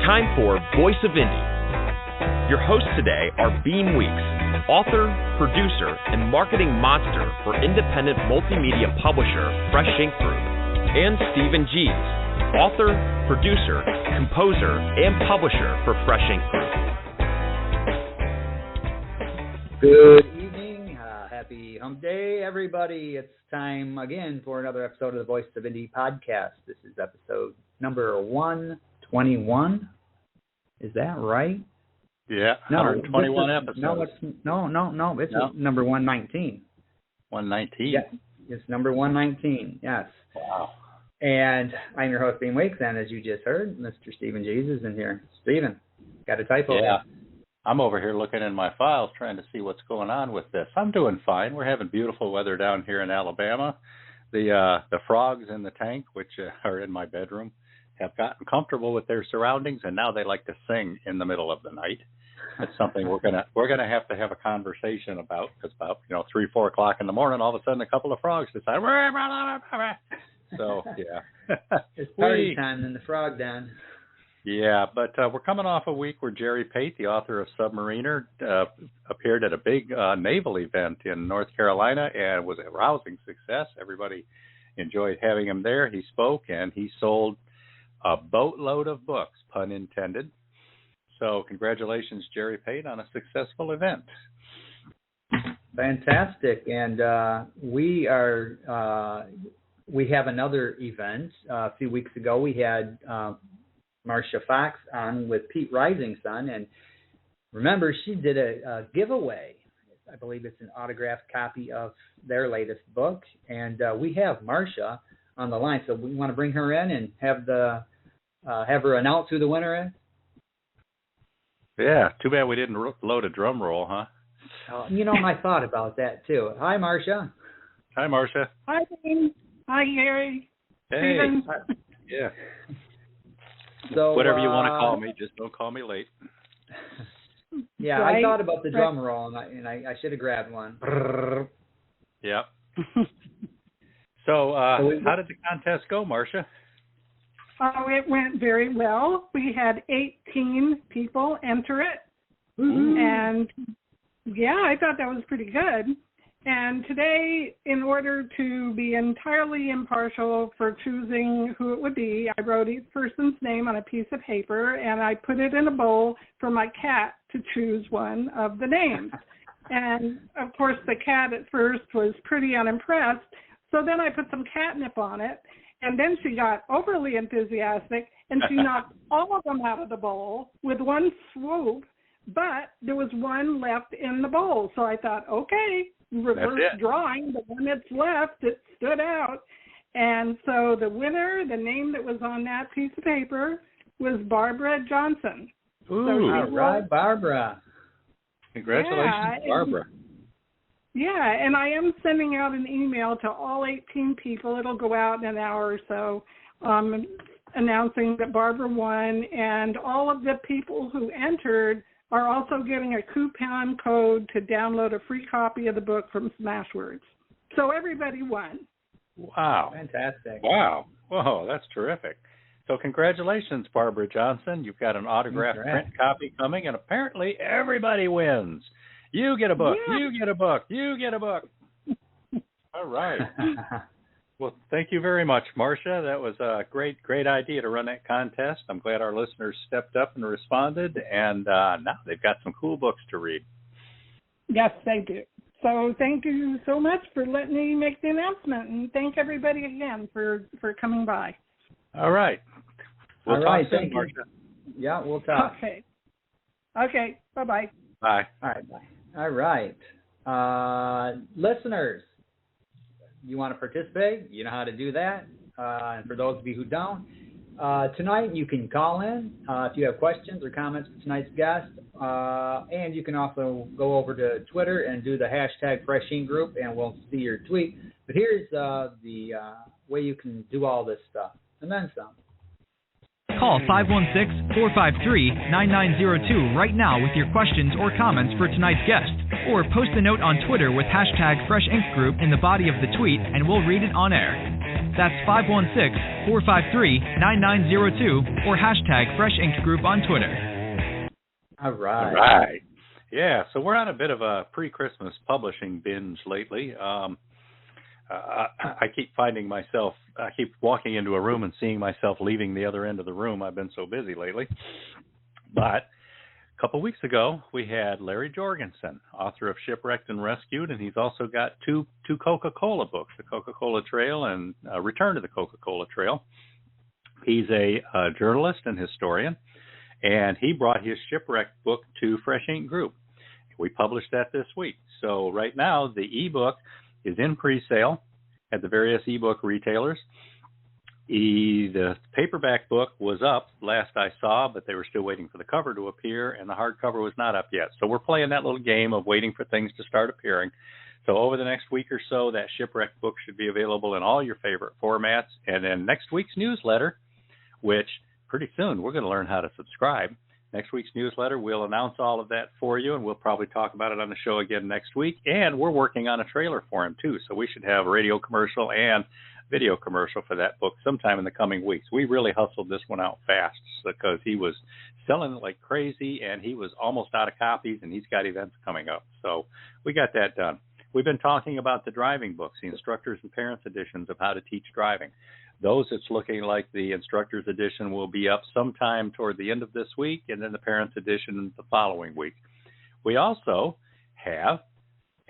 time for Voice of Indie. Your hosts today are Beem Weeks, author, producer, and marketing monster for independent multimedia publisher Fresh Ink Group, and Stephen Gies, author, producer, composer, and publisher for Fresh Ink Group. Good evening. Happy Hump Day, everybody. It's time again for another episode of the Voice of Indie podcast. This is episode number 121. Is that right? Yeah, 121 episodes. No, it's number 119. 119? Yes, it's number 119, yes. Wow. And I'm your host, Beem Weeks, and as you just heard, Mr. Stephen Gies is in here. Stephen, got a typo? Yeah, I'm over here looking in my files trying to see what's going on with this. I'm doing fine. We're having beautiful weather down here in Alabama. The frogs in the tank, which are in my bedroom, have gotten comfortable with their surroundings, and now they like to sing in the middle of the night. It's something we're gonna have a conversation about, because about 3-4 o'clock in the morning, all of a sudden a couple of frogs decide. So yeah, it's party time in the frog den. Yeah, but we're coming off a week where Jerry Pate, the author of Submariner, appeared at a big naval event in North Carolina and was a rousing success. Everybody enjoyed having him there. He spoke and he sold a boatload of books, pun intended. So congratulations, Jerry Pate, on a successful event. Fantastic. And we have another event. A few weeks ago, we had Marcia Fox on with Pete Risingson. And remember, she did a giveaway. I believe it's an autographed copy of their latest book. And we have Marcia on the line. So we want to bring her in and have her announce who the winner is. Yeah, too bad we didn't load a drum roll, huh? I thought about that, too. Hi, Marcia. Hi, Marcia. Hi, Beem. Hi, Gary. Hey. Steven. Yeah. So whatever you want to call me, just don't call me late. Yeah, right. I thought about the drum roll, and I should have grabbed one. Yep. So how did the contest go, Marcia? It went very well. We had 18 people enter it. Mm-hmm. And, yeah, I thought that was pretty good. And today, in order to be entirely impartial for choosing who it would be, I wrote each person's name on a piece of paper, and I put it in a bowl for my cat to choose one of the names. And, of course, the cat at first was pretty unimpressed, so then I put some catnip on it. And then she got overly enthusiastic, and she knocked all of them out of the bowl with one swoop, but there was one left in the bowl. So I thought, okay, reverse drawing, the one that's left, it stood out. And so the winner, the name that was on that piece of paper, was Barbara Johnson. Ooh, so all right, Barbara. Congratulations, Barbara. Yeah, and I am sending out an email to all 18 people. It'll go out in an hour or so, announcing that Barbara won, and all of the people who entered are also getting a coupon code to download a free copy of the book from Smashwords. So everybody won. Wow. Fantastic. Wow. Whoa, that's terrific. So congratulations, Barbara Johnson. You've got an autographed print copy coming, and apparently everybody wins. You get a book. Yeah. You get a book. You get a book. All right. Well, thank you very much, Marcia. That was a great idea to run that contest. I'm glad our listeners stepped up and responded, and now they've got some cool books to read. Yes, they do. So thank you so much for letting me make the announcement, and thank everybody again for coming by. All right. We'll talk soon, Marcia. Yeah, we'll talk. Okay. Bye-bye. Bye. All right, bye. All right. Listeners, you want to participate? You know how to do that. And for those of you who don't, tonight you can call in if you have questions or comments for tonight's guest. And you can also go over to Twitter and do the hashtag Fresh Ink Group, and we'll see your tweet. But here's the way you can do all this stuff, and then some. Call 516-453-9902 right now with your questions or comments for tonight's guest. Or post a note on Twitter with hashtag Fresh Ink Group in the body of the tweet, and we'll read it on air. That's 516-453-9902 or hashtag Fresh Ink Group on Twitter. All right. All right. Yeah, so we're on a bit of a pre-Christmas publishing binge lately. I keep walking into a room and seeing myself leaving the other end of the room. I've been so busy lately. But a couple of weeks ago, we had Larry Jorgensen, author of Shipwrecked and Rescued, and he's also got two Coca-Cola books, The Coca-Cola Trail and Return to the Coca-Cola Trail. He's a journalist and historian, and he brought his Shipwrecked book to Fresh Ink Group. We published that this week. So right now, the ebook is in pre-sale at the various ebook retailers. The paperback book was up last I saw, but they were still waiting for the cover to appear, and the hardcover was not up yet. So we're playing that little game of waiting for things to start appearing. So over the next week or so, that Shipwrecked book should be available in all your favorite formats. And then next week's newsletter, which pretty soon we're going to learn how to subscribe. Next week's newsletter, we'll announce all of that for you, and we'll probably talk about it on the show again next week. And we're working on a trailer for him, too, so we should have a radio commercial and video commercial for that book sometime in the coming weeks. We really hustled this one out fast because he was selling it like crazy, and he was almost out of copies, and he's got events coming up. So we got that done. We've been talking about the driving books, the instructors and parents editions of how to teach driving. Those, it's looking like the instructor's edition will be up sometime toward the end of this week, and then the parents edition the following week. We also have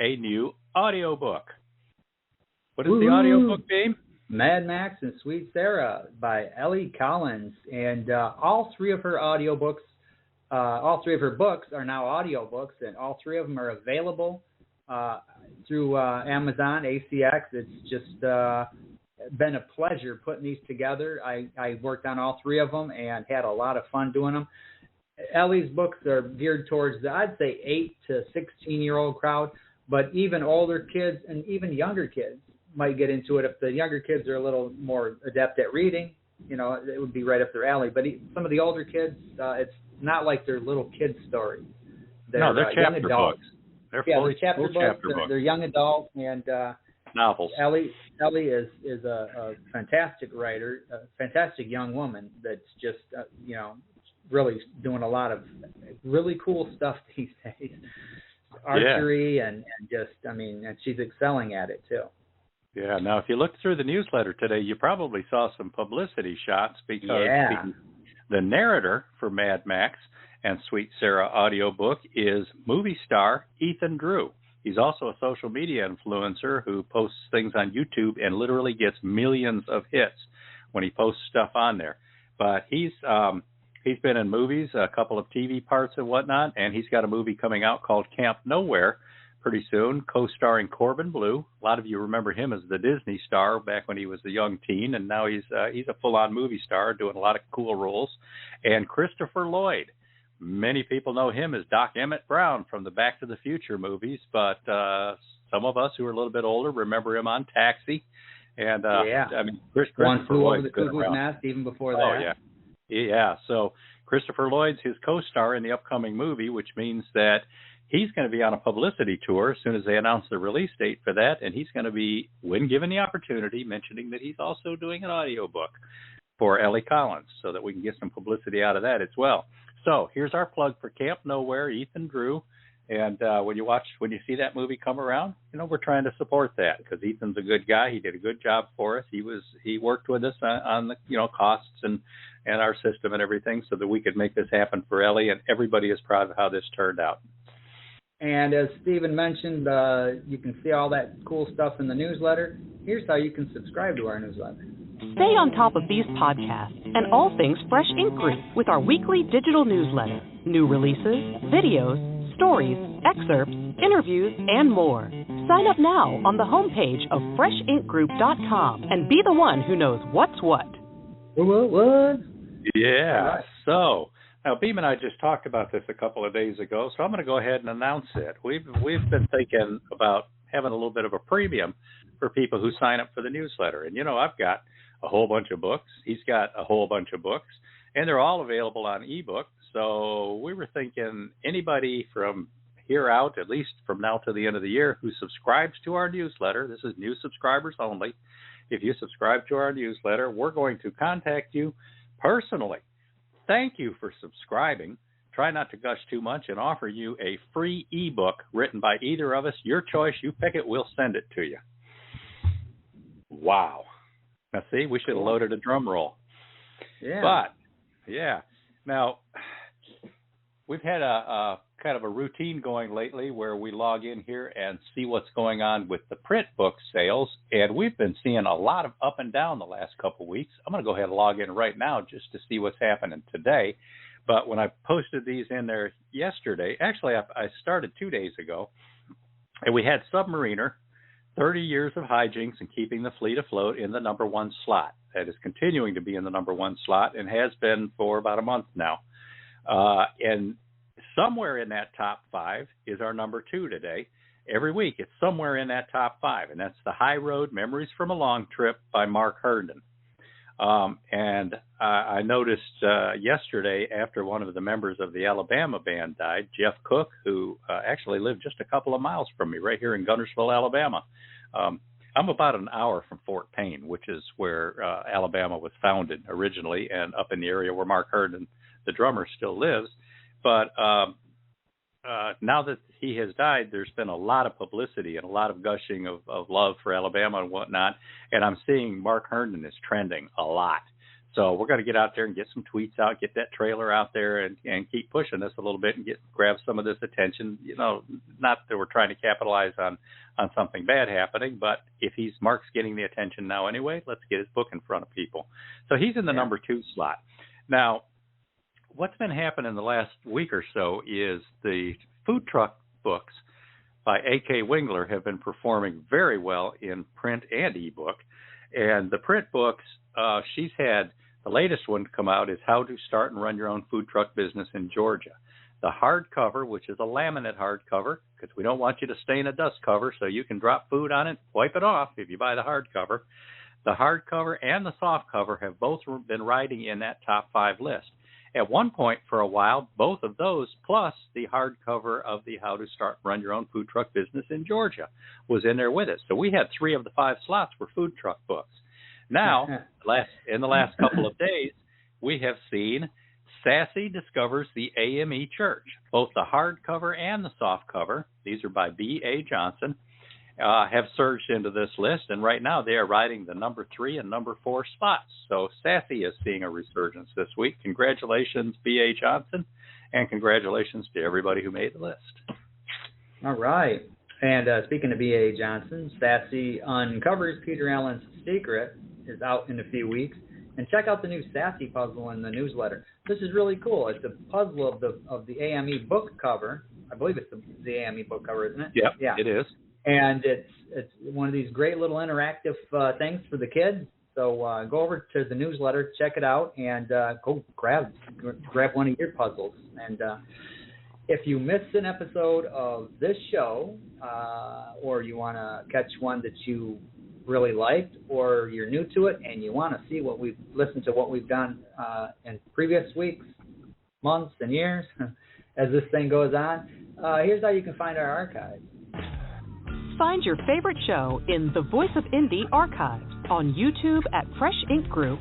a new audiobook. What is the audiobook, Beem? Mad Max and Sweet Sarah by Ellie Collins. And all three of her books are now audiobooks, and all three of them are available through Amazon, ACX. It's just been a pleasure putting these together. I worked on all three of them and had a lot of fun doing them. Ellie's books are geared towards I'd say 8 to 16-year-old crowd, but even older kids and even younger kids might get into it. If the younger kids are a little more adept at reading, it would be right up their alley. But some of the older kids, it's not like they're little kid stories. They're chapter young adults. books. They're chapter books. They're young adults and novels. Ellie is a fantastic writer, a fantastic young woman that's just really doing a lot of really cool stuff these days. Archery and she's excelling at it too. Yeah. Now, if you looked through the newsletter today, you probably saw some publicity shots because the narrator for Mad Max and Sweet Sarah audiobook is movie star Ethan Drew. He's also a social media influencer who posts things on YouTube and literally gets millions of hits when he posts stuff on there. But he's been in movies, a couple of TV parts and whatnot, and he's got a movie coming out called Camp Nowhere pretty soon, co-starring Corbin Bleu. A lot of you remember him as the Disney star back when he was a young teen, and now he's a full-on movie star doing a lot of cool roles. And Christopher Lloyd. Many people know him as Doc Emmett Brown from the Back to the Future movies, but some of us who are a little bit older remember him on Taxi. And Christopher Lloyd's been around. Nest even before that. Oh, yeah. Yeah, so Christopher Lloyd's his co-star in the upcoming movie, which means that he's going to be on a publicity tour as soon as they announce the release date for that, and he's going to be, when given the opportunity, mentioning that he's also doing an audiobook for Ellie Collins so that we can get some publicity out of that as well. So here's our plug for Camp Nowhere, Ethan Drew. And when you see that movie come around, we're trying to support that because Ethan's a good guy. He did a good job for us. He worked with us on the costs and our system and everything so that we could make this happen for Ellie. And everybody is proud of how this turned out. And as Stephen mentioned, you can see all that cool stuff in the newsletter. Here's how you can subscribe to our newsletter. Stay on top of these podcasts and all things Fresh Ink Group with our weekly digital newsletter. New releases, videos, stories, excerpts, interviews, and more. Sign up now on the homepage of FreshInkGroup.com and be the one who knows what's what. What? Yeah. So now, Beem and I just talked about this a couple of days ago, so I'm going to go ahead and announce it. We've been thinking about having a little bit of a premium for people who sign up for the newsletter. And, I've got a whole bunch of books. He's got a whole bunch of books, and they're all available on ebook. So we were thinking anybody from here out, at least from now to the end of the year, who subscribes to our newsletter. This is new subscribers only. If you subscribe to our newsletter, we're going to contact you personally. Thank you for subscribing. Try not to gush too much and offer you a free ebook written by either of us. Your choice. You pick it. We'll send it to you. Wow. Now, see, we should have loaded a drum roll. Yeah. But, yeah. Now, we've had a kind of a routine going lately where we log in here and see what's going on with the print book sales, and we've been seeing a lot of up and down the last couple of weeks. I'm going to go ahead and log in right now just to see what's happening today. But when I posted these in there yesterday, actually I started 2 days ago, and we had Submariner, 30 years of hijinks and keeping the fleet afloat in the number one slot. That is continuing to be in the number one slot and has been for about a month now. And somewhere in that top five is our number two today. Every week it's somewhere in that top five, and that's The High Road, Memories from a Long Trip by Mark Herndon. And I noticed yesterday, after one of the members of the Alabama band died, Jeff Cook, who actually lived just a couple of miles from me right here in Guntersville, Alabama. I'm about an hour from Fort Payne, which is where Alabama was founded originally, and up in the area where Mark Herndon, the drummer, still lives. But now that he has died, there's been a lot of publicity and a lot of gushing of love for Alabama and whatnot. And I'm seeing Mark Herndon is trending a lot. So we're going to get out there and get some tweets out, get that trailer out there, and keep pushing this a little bit and grab some of this attention. You know, not that we're trying to capitalize on something bad happening, but if Mark's getting the attention now anyway, let's get his book in front of people. So he's in the number two slot. Now, what's been happening the last week or so is the food truck books by A.K. Wingler have been performing very well in print and ebook. And the print books, she's had the latest one to come out is How to Start and Run Your Own Food Truck Business in Georgia. The hardcover, which is a laminate hardcover, because we don't want you to stain a dust cover, so you can drop food on it, wipe it off if you buy the hardcover. The hardcover and the softcover have both been riding in that top five list. At one point for a while, both of those, plus the hardcover of the How to Start and Run Your Own Food Truck Business in Georgia, was in there with us. So we had 3 of the 5 slots were food truck books. Now, in the last couple of days, we have seen Sassy Discovers the AME Church. Both the hardcover and the softcover, these are by B.A. Johnson, have surged into this list, and right now they are riding the number 3 and number 4 spots. So Sassy is seeing a resurgence this week. Congratulations, B.A. Johnson, and congratulations to everybody who made the list. All right. And speaking of B.A. Johnson, Sassy Uncovers Peter Allen's Secret is out in a few weeks. And check out the new Sassy puzzle in the newsletter. This is really cool. It's a puzzle of the AME book cover. I believe it's the AME book cover, isn't it? Yep, yeah, it is. And it's one of these great little interactive things for the kids. So go over to the newsletter, check it out, and go grab one of your puzzles. And if you missed an episode of this show, or you want to catch one that you really liked, or you're new to it and you want to see listen to what we've done in previous weeks, months, and years as this thing goes on, here's how you can find our archives. Find your favorite show in the Voice of Indie archives on YouTube at Fresh Ink Group,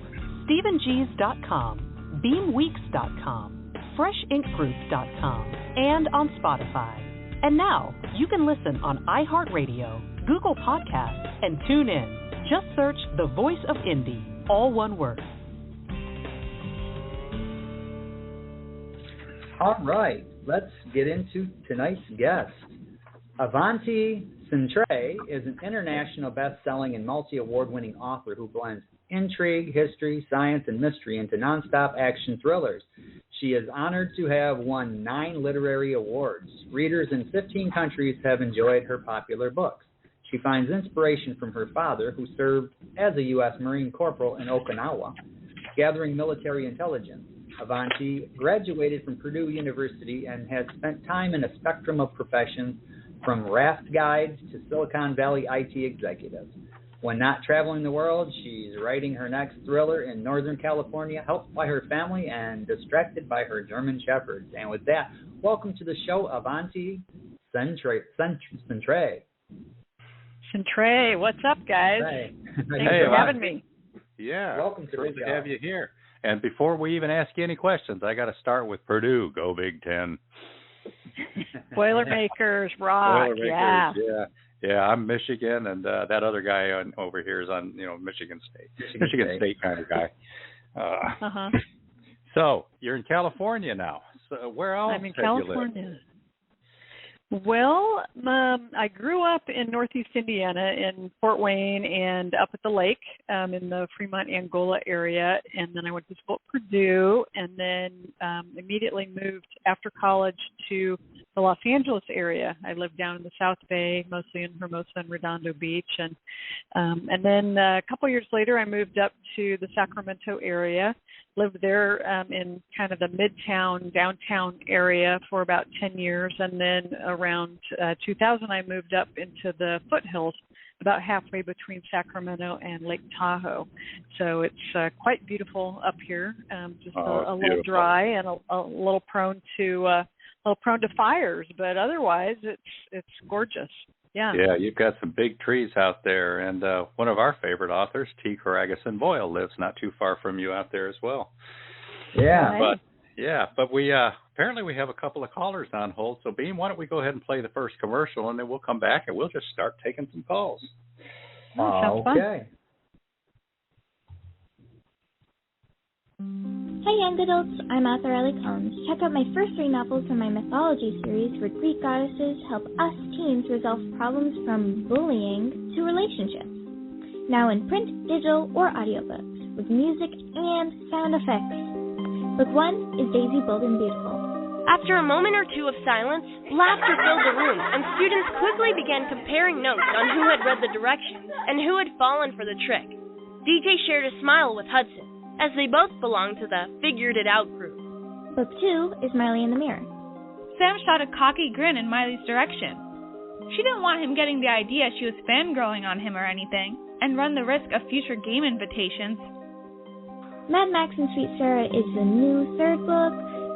StephenG's.com, BeamWeeks.com, FreshInkGroup.com, and on Spotify. And now you can listen on iHeartRadio, Google Podcasts, and tune in. Just search The Voice of Indie, all one word. All right, let's get into tonight's guest. Avanti Centrae is an international best-selling and multi-award-winning author who blends intrigue, history, science, and mystery into nonstop action thrillers. She is honored to have won 9 literary awards. Readers in 15 countries have enjoyed her popular books. She finds inspiration from her father, who served as a U.S. Marine Corporal in Okinawa, gathering military intelligence. Avanti graduated from Purdue University and has spent time in a spectrum of professions, from raft guides to Silicon Valley IT executives. When not traveling the world, she's writing her next thriller in Northern California, helped by her family and distracted by her German shepherds. And with that, welcome to the show, Avanti Centrae. Centrae, what's up, guys? Hey. Thanks for having me. Yeah. Welcome to Great the to show. have you here. And before we even ask you any questions, I got to start with Purdue. Go Big Ten. Boilermakers rock. Boilermakers, yeah. I'm Michigan, and that other guy over here is on Michigan State. Michigan State kind of guy. So you're in California now. So where else? I'm in California. Well, I grew up in Northeast Indiana in Fort Wayne and up at the lake in the Fremont, Angola area. And then I went to school at Purdue and then immediately moved after college to the Los Angeles area. I lived down in the South Bay, mostly in Hermosa and Redondo Beach. And then a couple years later, I moved up to the Sacramento area. Lived there in kind of the midtown, downtown area for about 10 years. And then around 2000, I moved up into the foothills, about halfway between Sacramento and Lake Tahoe. So it's quite beautiful up here, just a little dry and a little prone to fires, but otherwise it's gorgeous. Yeah. Yeah, you've got some big trees out there, and one of our favorite authors, T. Karagas Boyle, lives not too far from you out there as well. Yeah. But we apparently we have a couple of callers on hold. So Beem, why don't we go ahead and play the first commercial, and then we'll come back and we'll just start taking some calls. Sounds fun. Okay. Hi young adults, I'm author Ellie Collins. Check out my first 3 novels in my mythology series where Greek goddesses help us teens resolve problems from bullying to relationships. Now in print, digital, or audiobooks with music and sound effects. Book 1 is Daisy Bold and Beautiful. After a moment or two of silence, laughter filled the room, and students quickly began comparing notes on who had read the directions and who had fallen for the trick. DJ shared a smile with Hudson, as they both belonged to the Figured It Out group. Book 2 is Miley in the Mirror. Sam shot a cocky grin in Miley's direction. She didn't want him getting the idea she was fangirling on him or anything, and run the risk of future game invitations. Mad Max and Sweet Sarah is the new 3rd book,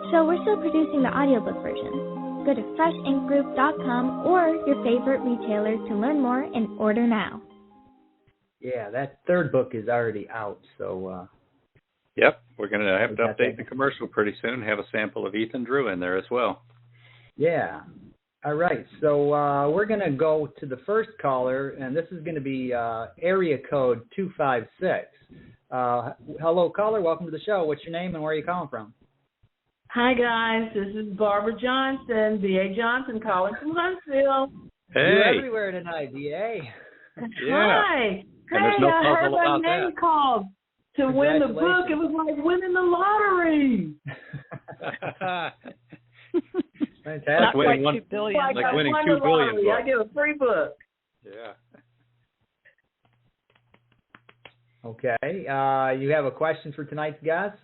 so we're still producing the audiobook version. Go to freshinkgroup.com or your favorite retailer to learn more and order now. Yeah, that 3rd book is already out, so... Yep, we're going to have to update the commercial pretty soon, have a sample of Ethan Drew in there as well. Yeah. All right, so we're going to go to the first caller, and this is going to be area code 256. Hello, caller. Welcome to the show. What's your name and where are you calling from? Hi, guys. This is Barbara Johnson, B.A. Johnson, calling from Huntsville. Hey. You're everywhere tonight, B.A. Yeah. Hi. And there's no I heard puzzle my name called. To win the book, it was like winning the lottery. Fantastic. Not quite $2 billion. Like winning $2 billion. I get a free book. Yeah. Okay. You have a question for tonight's guest?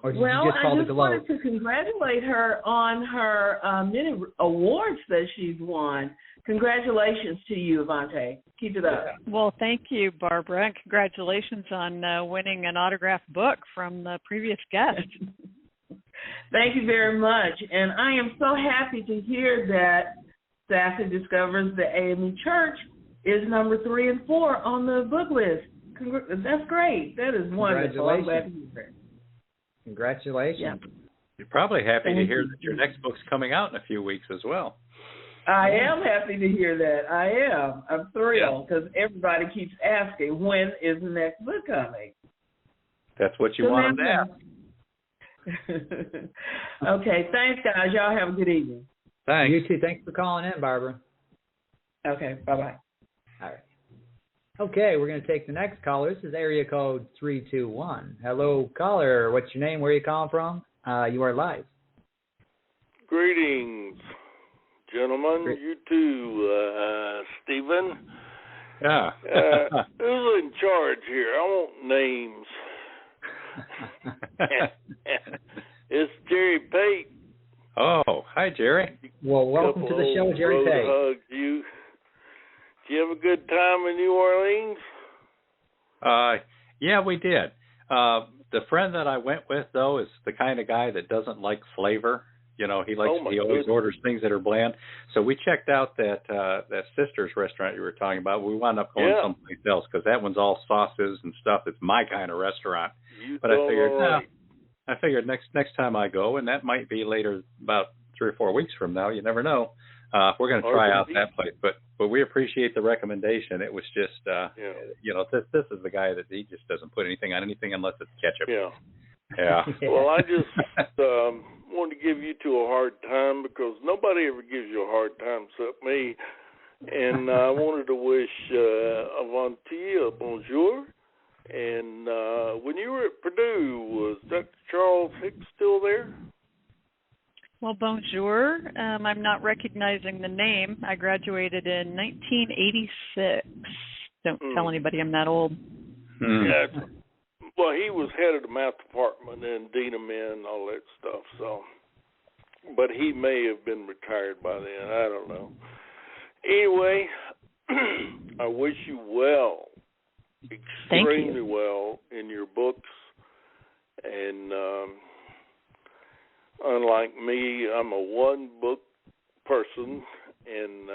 Or did you just call I the just globe? wanted to congratulate her on her many awards that she's won. Congratulations to you, Avanti. Keep it up. Well, thank you, Barbara, and congratulations on winning an autographed book from the previous guest. Thank you very much. And I am so happy to hear that Sassy discovers the AME Church is number 3 and 4 on the book list. That's great. That is wonderful. I'm glad to hear it. Congratulations. Yeah. You're probably happy to hear that your next book's coming out in a few weeks as well. I am happy to hear that. I am. I'm thrilled because everybody keeps asking, when is the next book coming? That's what you want them to ask. Okay. Thanks, guys. Y'all have a good evening. Thanks. You too. Thanks for calling in, Barbara. Okay. Bye-bye. All right. Okay, we're going to take the next caller. This is area code 321. Hello, caller. What's your name? Where are you calling from? You are live. Greetings, gentlemen. You too, Stephen. Yeah. Who's in charge here? I want names. It's Jerry Pate. Oh, hi, Jerry. Well, welcome to the show, Jerry Pate. Hugs. Did you have a good time in New Orleans? Yeah, we did. The friend that I went with, though, is the kind of guy that doesn't like flavor. He always orders things that are bland. So we checked out that Sisters restaurant you were talking about. We wound up going someplace else because that one's all sauces and stuff. It's my kind of restaurant. But I figured next time I go, and that might be later, about 3 or 4 weeks from now. You never know. We're going to try out that place, but we appreciate the recommendation. It was just, this is the guy that he just doesn't put anything on anything unless it's ketchup. Yeah. Well, I just wanted to give you two a hard time because nobody ever gives you a hard time except me. And I wanted to wish Avanti a bonjour. And when you were at Purdue, was Dr. Charles Hicks still there? Well, bonjour. I'm not recognizing the name. I graduated in 1986. Don't tell anybody I'm that old. Yeah. Well, he was head of the math department and dean of men and all that stuff. So, but he may have been retired by then. I don't know. Anyway, I wish you well, extremely well in your books. And unlike me, I'm a one-book person, and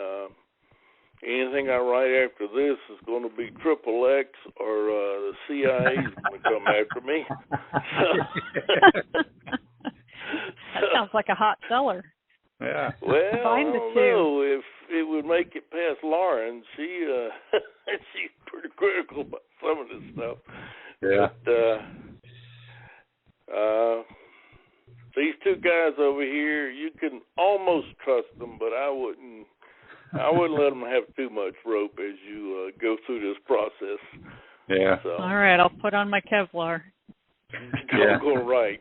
anything I write after this is going to be XXX or the CIA is going to come after me. That sounds like a hot seller. Yeah. Well, I don't know if it would make it past Lauren. She's pretty critical about some of this stuff. Yeah. But these two guys over here, you can almost trust them, but I wouldn't let them have too much rope as you go through this process. Yeah. So. All right, I'll put on my Kevlar. Go right.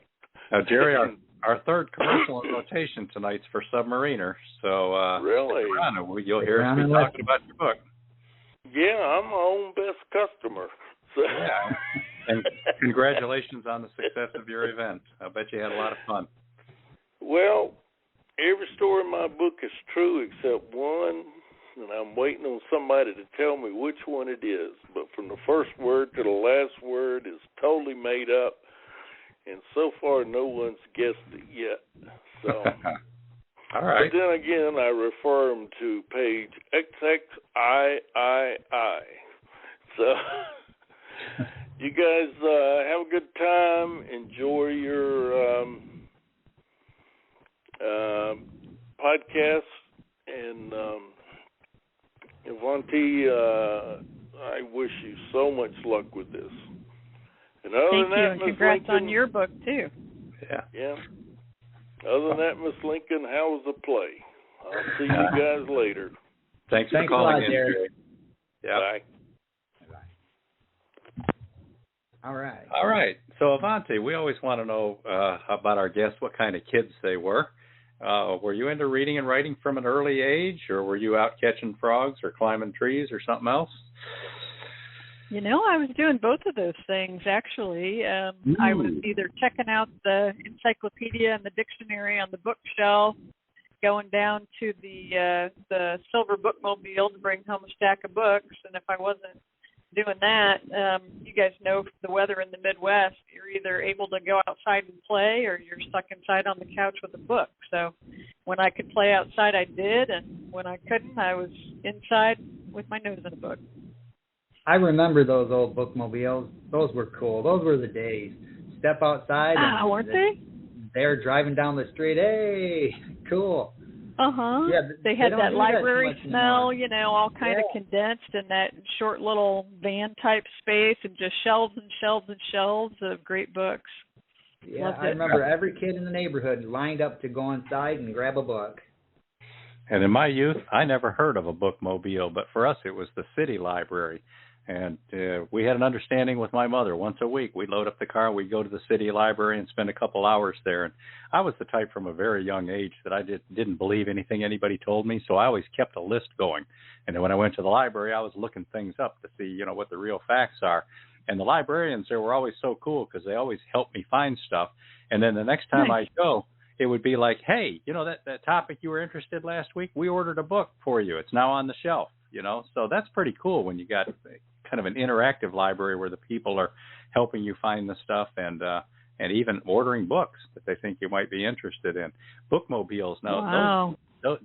Now, Jerry, our third commercial in rotation tonight's for Submariner. So really, you'll hear us be talking about your book. Yeah, I'm my own best customer. So. Yeah. And congratulations on the success of your event. I bet you had a lot of fun. Well, every story in my book is true except one, and I'm waiting on somebody to tell me which one it is. But from the first word to the last word is totally made up, and so far no one's guessed it yet. So, all right. But then again, I refer them to page XXIII. So, you guys have a good time. Enjoy your podcast. And Avanti, I wish you so much luck with this. And other Thank than you, that, and congrats on your book, too. Yeah. Other than that, Miss Lincoln, how was the play? I'll see you guys later. Thanks for calling in, Jerry. Yeah. Bye. All right. So, Avanti, we always want to know about our guests, what kind of kids they were. Were you into reading and writing from an early age, or were you out catching frogs or climbing trees or something else? I was doing both of those things, actually. I was either checking out the encyclopedia and the dictionary on the bookshelf, going down to the silver bookmobile to bring home a stack of books, and if I wasn't doing that, you guys know the weather in the Midwest, you're either able to go outside and play or you're stuck inside on the couch with a book. So when I could play outside, I did, and when I couldn't, I was inside with my nose in a book. I remember those old bookmobiles. Those were cool. Those were the days. Step outside. Weren't they? They're driving down the street. Hey, cool. Yeah, they had that library smell, all kind of condensed in that short little van type space, and just shelves and shelves and shelves of great books. Yeah, I remember every kid in the neighborhood lined up to go inside and grab a book. And in my youth, I never heard of a bookmobile, but for us it was the city library. And we had an understanding with my mother. Once a week, we'd load up the car, we'd go to the city library and spend a couple hours there. And I was the type from a very young age that I didn't believe anything anybody told me, so I always kept a list going. And then when I went to the library, I was looking things up to see, what the real facts are. And the librarians there were always so cool because they always helped me find stuff. And then the next time I go, it would be like, hey, that topic you were interested last week, we ordered a book for you. It's now on the shelf, So that's pretty cool when you got kind of an interactive library where the people are helping you find the stuff and and even ordering books that they think you might be interested in. Bookmobiles now. Wow.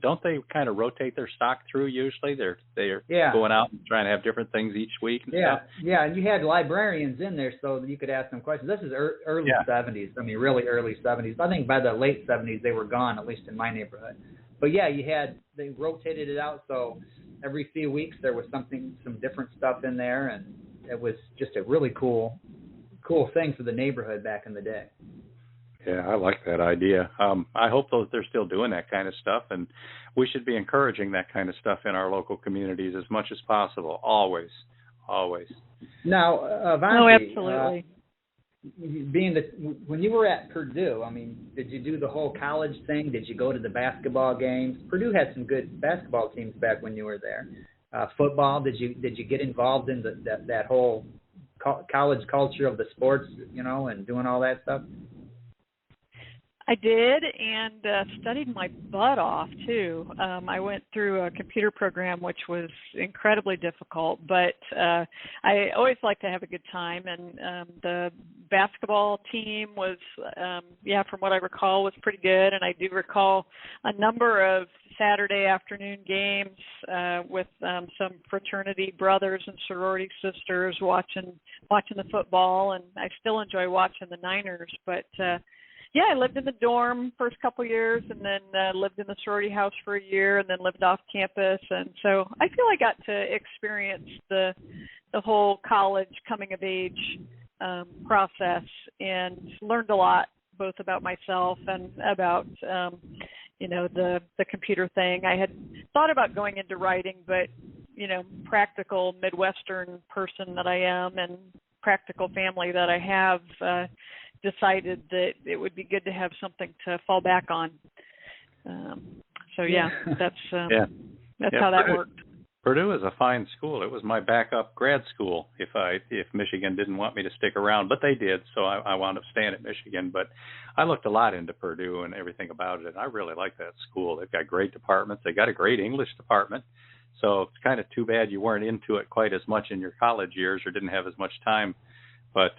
Don't they kind of rotate their stock through usually? They're going out and trying to have different things each week and stuff. Yeah, and you had librarians in there so that you could ask them questions. This is early 70s. I mean, really early 70s. I think by the late 70s they were gone, at least in my neighborhood. But yeah, they rotated it out, so every few weeks there was some different stuff in there, and it was just a really cool thing for the neighborhood back in the day. Yeah, I like that idea. I hope they're still doing that kind of stuff, and we should be encouraging that kind of stuff in our local communities as much as possible. Always. Now, Avanti, absolutely. When you were at Purdue, I mean, did you do the whole college thing? Did you go to the basketball games? Purdue had some good basketball teams back when you were there. Football, did you get involved in that whole college culture of the sports, and doing all that stuff? I did, and studied my butt off, too. I went through a computer program, which was incredibly difficult, but I always like to have a good time, and the basketball team was, from what I recall, was pretty good, and I do recall a number of Saturday afternoon games with some fraternity brothers and sorority sisters watching the football, and I still enjoy watching the Niners, but I lived in the dorm first couple of years, and then lived in the sorority house for a year, and then lived off campus. And so I feel I got to experience the whole college coming of age process, and learned a lot, both about myself and about the computer thing. I had thought about going into writing, but practical Midwestern person that I am, and practical family that I have, decided that it would be good to have something to fall back on. That's how that worked. Purdue is a fine school. It was my backup grad school if Michigan didn't want me to stick around, but they did, so I wound up staying at Michigan. But I looked a lot into Purdue and everything about it, and I really like that school. They've got great departments. They got a great English department, so it's kind of too bad you weren't into it quite as much in your college years or didn't have as much time. But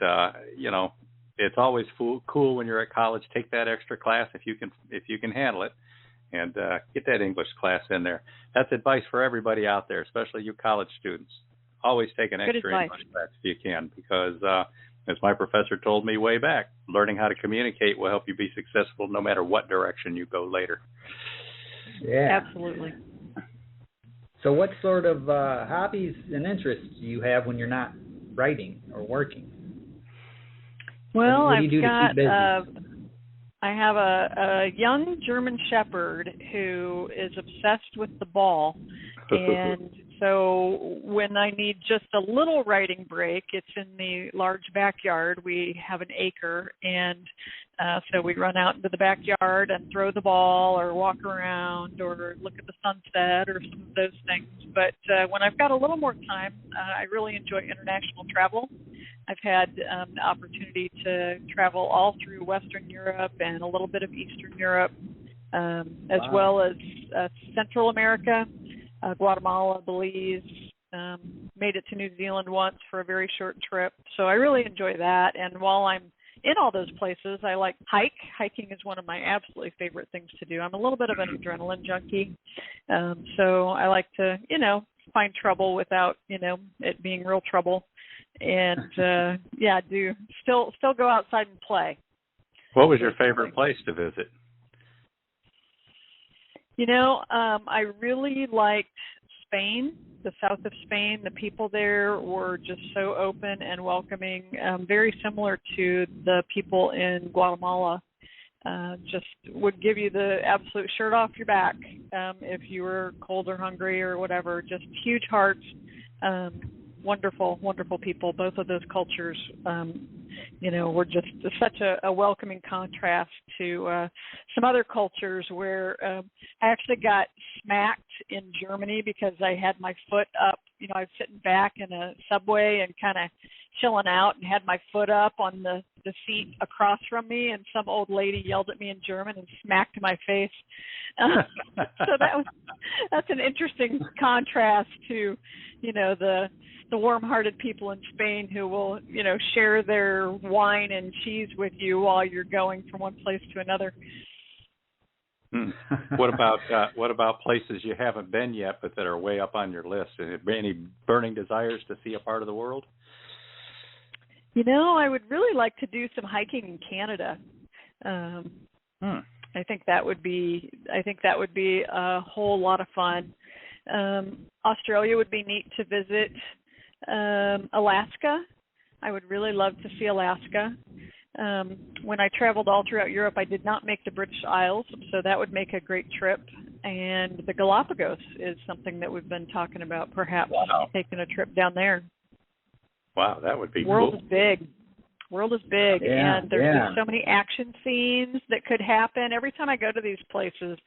it's always cool when you're at college. Take that extra class if you can handle it, and get that English class in there. That's advice for everybody out there, especially you college students. Always take an extra English class if you can, because as my professor told me way back, learning how to communicate will help you be successful no matter what direction you go later. Yeah, absolutely. So what sort of hobbies and interests do you have when you're not writing or working? Well, what do you do to keep busy? I have a young German Shepherd who is obsessed with the ball, and so when I need just a little writing break, it's in the large backyard. We have an acre, and so we run out into the backyard and throw the ball or walk around or look at the sunset or some of those things. But when I've got a little more time, I really enjoy international travel. I've had the opportunity to travel all through Western Europe and a little bit of Eastern Europe, as well as Central America, Guatemala, Belize, made it to New Zealand once for a very short trip. So I really enjoy that. And while I'm in all those places, I like hiking is one of my absolutely favorite things to do. I'm a little bit of an adrenaline junkie. So I like to, find trouble without, it being real trouble. And do still go outside and play. What was your favorite place to visit? I really liked Spain, the south of Spain. The people there were just so open and welcoming, very similar to the people in Guatemala. Just would give you the absolute shirt off your back if you were cold or hungry or whatever. Just huge hearts. Wonderful, wonderful people. Both of those cultures, were just such a welcoming contrast to some other cultures where I actually got smacked in Germany because I had my foot up. I was sitting back in a subway and kind of chilling out and had my foot up on the seat across from me, and some old lady yelled at me in German and smacked my face. So that's an interesting contrast to, the the warm-hearted people in Spain who will, share their wine and cheese with you while you're going from one place to another. What about places you haven't been yet, but that are way up on your list? Any burning desires to see a part of the world? I would really like to do some hiking in Canada. I think that would be a whole lot of fun. Australia would be neat to visit. Alaska, I would really love to see Alaska. When I traveled all throughout Europe, I did not make the British Isles, so that would make a great trip. And the Galapagos is something that we've been talking about, perhaps taking a trip down there. Wow, that would be World cool. is big. World is big, and there's just so many action scenes that could happen. Every time I go to these places,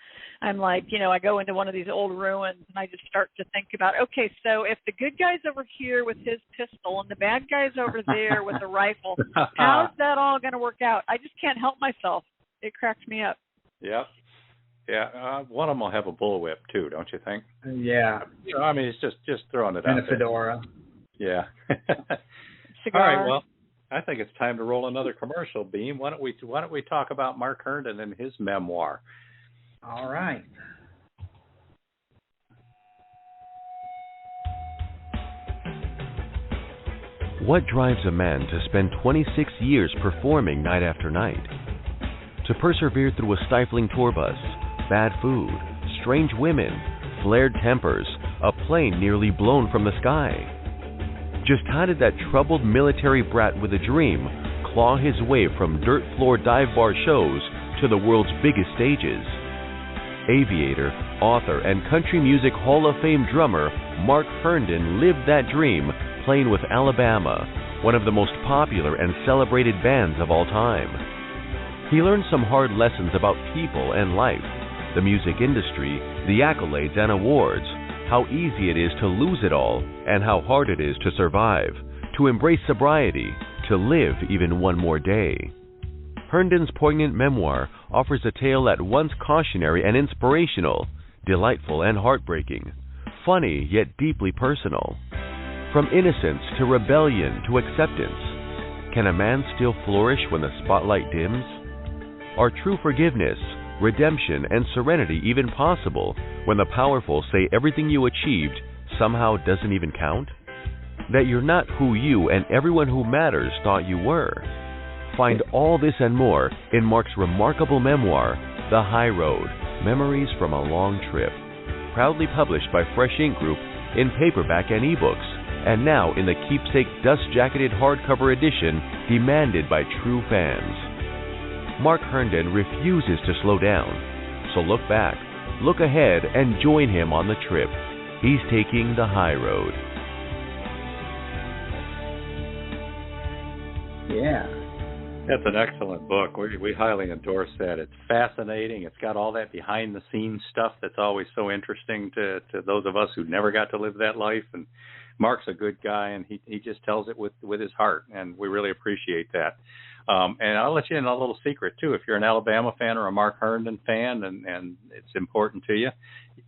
I'm like, I go into one of these old ruins, and I just start to think about, okay, so if the good guy's over here with his pistol and the bad guy's over there with a rifle, how's that all going to work out? I just can't help myself. It cracks me up. Yeah. Yeah, one of them will have a bullwhip, too, don't you think? Yeah. I mean, it's just throwing it out there. And a fedora. Yeah. Cigar. All right, well, I think it's time to roll another commercial, Beem. Why don't we talk about Mark Herndon and his memoir? All right. What drives a man to spend 26 years performing night after night? To persevere through a stifling tour bus, bad food, strange women, flared tempers, a plane nearly blown from the sky. Just how did that troubled military brat with a dream claw his way from dirt floor dive bar shows to the world's biggest stages? Aviator, author, and country music Hall of Fame drummer Mark Herndon lived that dream playing with Alabama, one of the most popular and celebrated bands of all time. He learned some hard lessons about people and life, the music industry, the accolades and awards, how easy it is to lose it all, and how hard it is to survive, to embrace sobriety, to live even one more day. Herndon's poignant memoir offers a tale at once cautionary and inspirational, delightful and heartbreaking, funny yet deeply personal. From innocence to rebellion to acceptance, can a man still flourish when the spotlight dims? Are true forgiveness, redemption, and serenity even possible when the powerful say everything you achieved somehow doesn't even count? That you're not who you and everyone who matters thought you were? Find all this and more in Mark's remarkable memoir, The High Road, Memories from a Long Trip, proudly published by Fresh Ink Group in paperback and ebooks, and now in the keepsake dust-jacketed hardcover edition demanded by true fans. Mark Herndon refuses to slow down, so look back, look ahead, and join him on the trip. He's taking the high road. Yeah. That's an excellent book. We highly endorse that. It's fascinating. It's got all that behind-the-scenes stuff that's always so interesting to those of us who never got to live that life. And Mark's a good guy, and he just tells it with his heart, and we really appreciate that. And I'll let you in a little secret, too. If you're an Alabama fan or a Mark Herndon fan and it's important to you,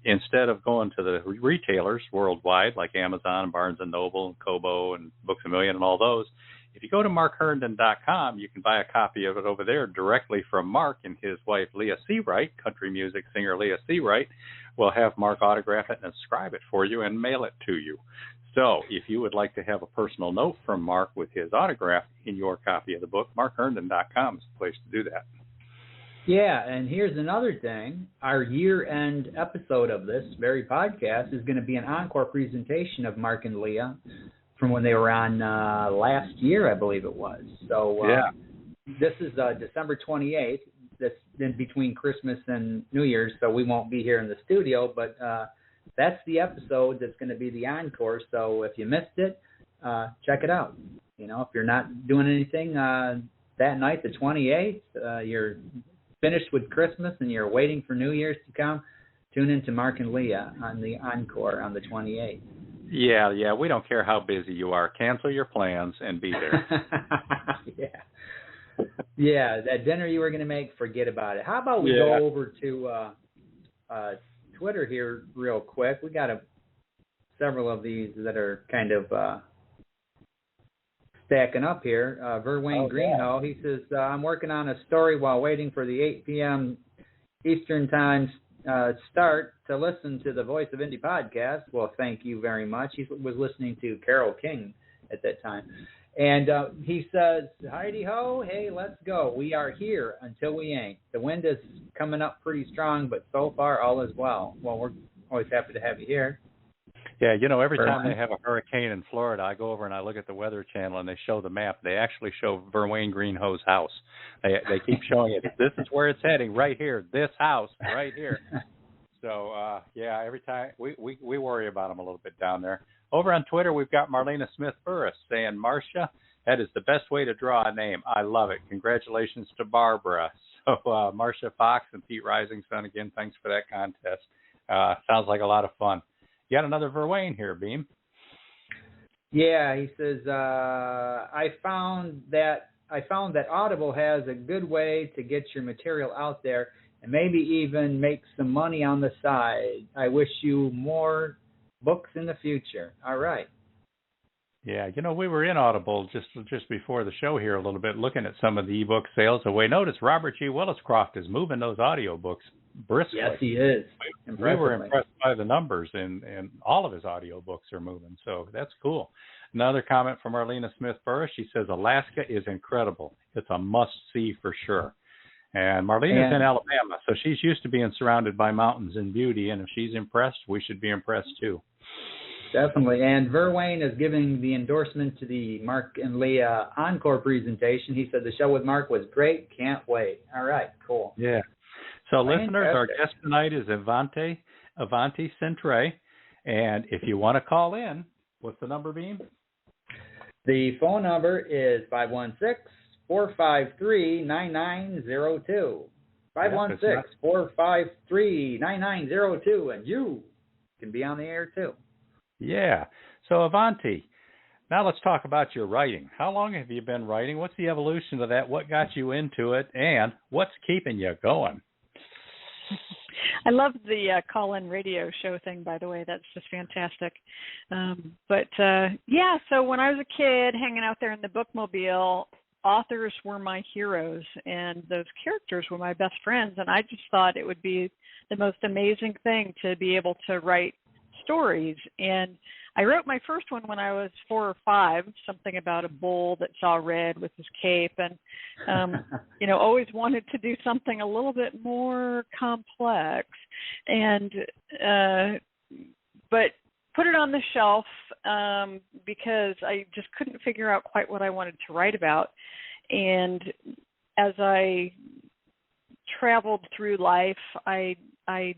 instead of going to the retailers worldwide like Amazon, Barnes & Noble, and Kobo, and Books A Million and all those, if you go to markherndon.com, you can buy a copy of it over there directly from Mark, and his wife, Leah Seawright, country music singer Leah Seawright, will have Mark autograph it and inscribe it for you and mail it to you. So if you would like to have a personal note from Mark with his autograph in your copy of the book, markherndon.com is the place to do that. Yeah, and here's another thing. Our year-end episode of this very podcast is going to be an encore presentation of Mark and Leah from when they were on last year, I believe it was. So This is December 28th. That's in between Christmas and New Year's, so we won't be here in the studio, but that's the episode that's going to be the encore. So if you missed it, check it out. You know, if you're not doing anything that night, the 28th, you're finished with Christmas and you're waiting for New Year's to come, tune in to Mark and Leah on the encore on the 28th. Yeah, we don't care how busy you are. Cancel your plans and be there. Yeah, that dinner you were going to make, forget about it. How about we go over to Twitter here real quick. We got several of these that are kind of stacking up here. Verwayne Greenhow, he says, I'm working on a story while waiting for the 8 p.m. Eastern Time start to listen to the Voice of Indie podcast. Well, thank you very much. He was listening to Carole King at that time. And he says, Heidi-ho, hey, let's go. We are here until we ain't. The wind is coming up pretty strong, but so far all is well. Well, we're always happy to have you here. Yeah, every time they have a hurricane in Florida, I go over and I look at the Weather Channel and they show the map. They actually show Verwayne Greenhow's house. They keep showing it. This is where it's heading, right here. This house, right here. So, every time we worry about them a little bit down there. Over on Twitter, we've got Marlena Smith-Burris saying, Marcia, that is the best way to draw a name. I love it. Congratulations to Barbara. So, Marcia Fox and Pete Risingson, again, thanks for that contest. Sounds like a lot of fun. You got another Verwayne here, Beem. Yeah, he says, I found that Audible has a good way to get your material out there and maybe even make some money on the side. I wish you more books in the future. All right. Yeah, we were in Audible just before the show here a little bit, looking at some of the ebook sales. And we noticed Robert G. Williscroft is moving those audiobooks briskly. Yes, he is. We were impressed by the numbers, and all of his audiobooks are moving. So that's cool. Another comment from Marlena Smith-Burris. She says, Alaska is incredible. It's a must-see for sure. And Marlena's in Alabama, so she's used to being surrounded by mountains and beauty, and if she's impressed, we should be impressed too. Definitely. And Verwayne is giving the endorsement to the Mark and Leah encore presentation. He said the show with Mark was great. Can't wait. All right, cool. Yeah. So listeners, our guest tonight is Avanti Centrae. And if you want to call in, what's the number, Beem? The phone number is 516-453-9902. 516-453-9902. And you can be on the air too. Yeah. So Avanti, now let's talk about your writing. How long have you been writing? What's the evolution of that? What got you into it? And what's keeping you going? I love the call-in radio show thing, by the way. That's just fantastic. So when I was a kid hanging out there in the bookmobile, authors were my heroes, and those characters were my best friends, and I just thought it would be the most amazing thing to be able to write stories. And I wrote my first one when I was 4 or 5, something about a bull that saw red with his cape, and always wanted to do something a little bit more complex, and but put it on the shelf because I just couldn't figure out quite what I wanted to write about. And as I traveled through life, I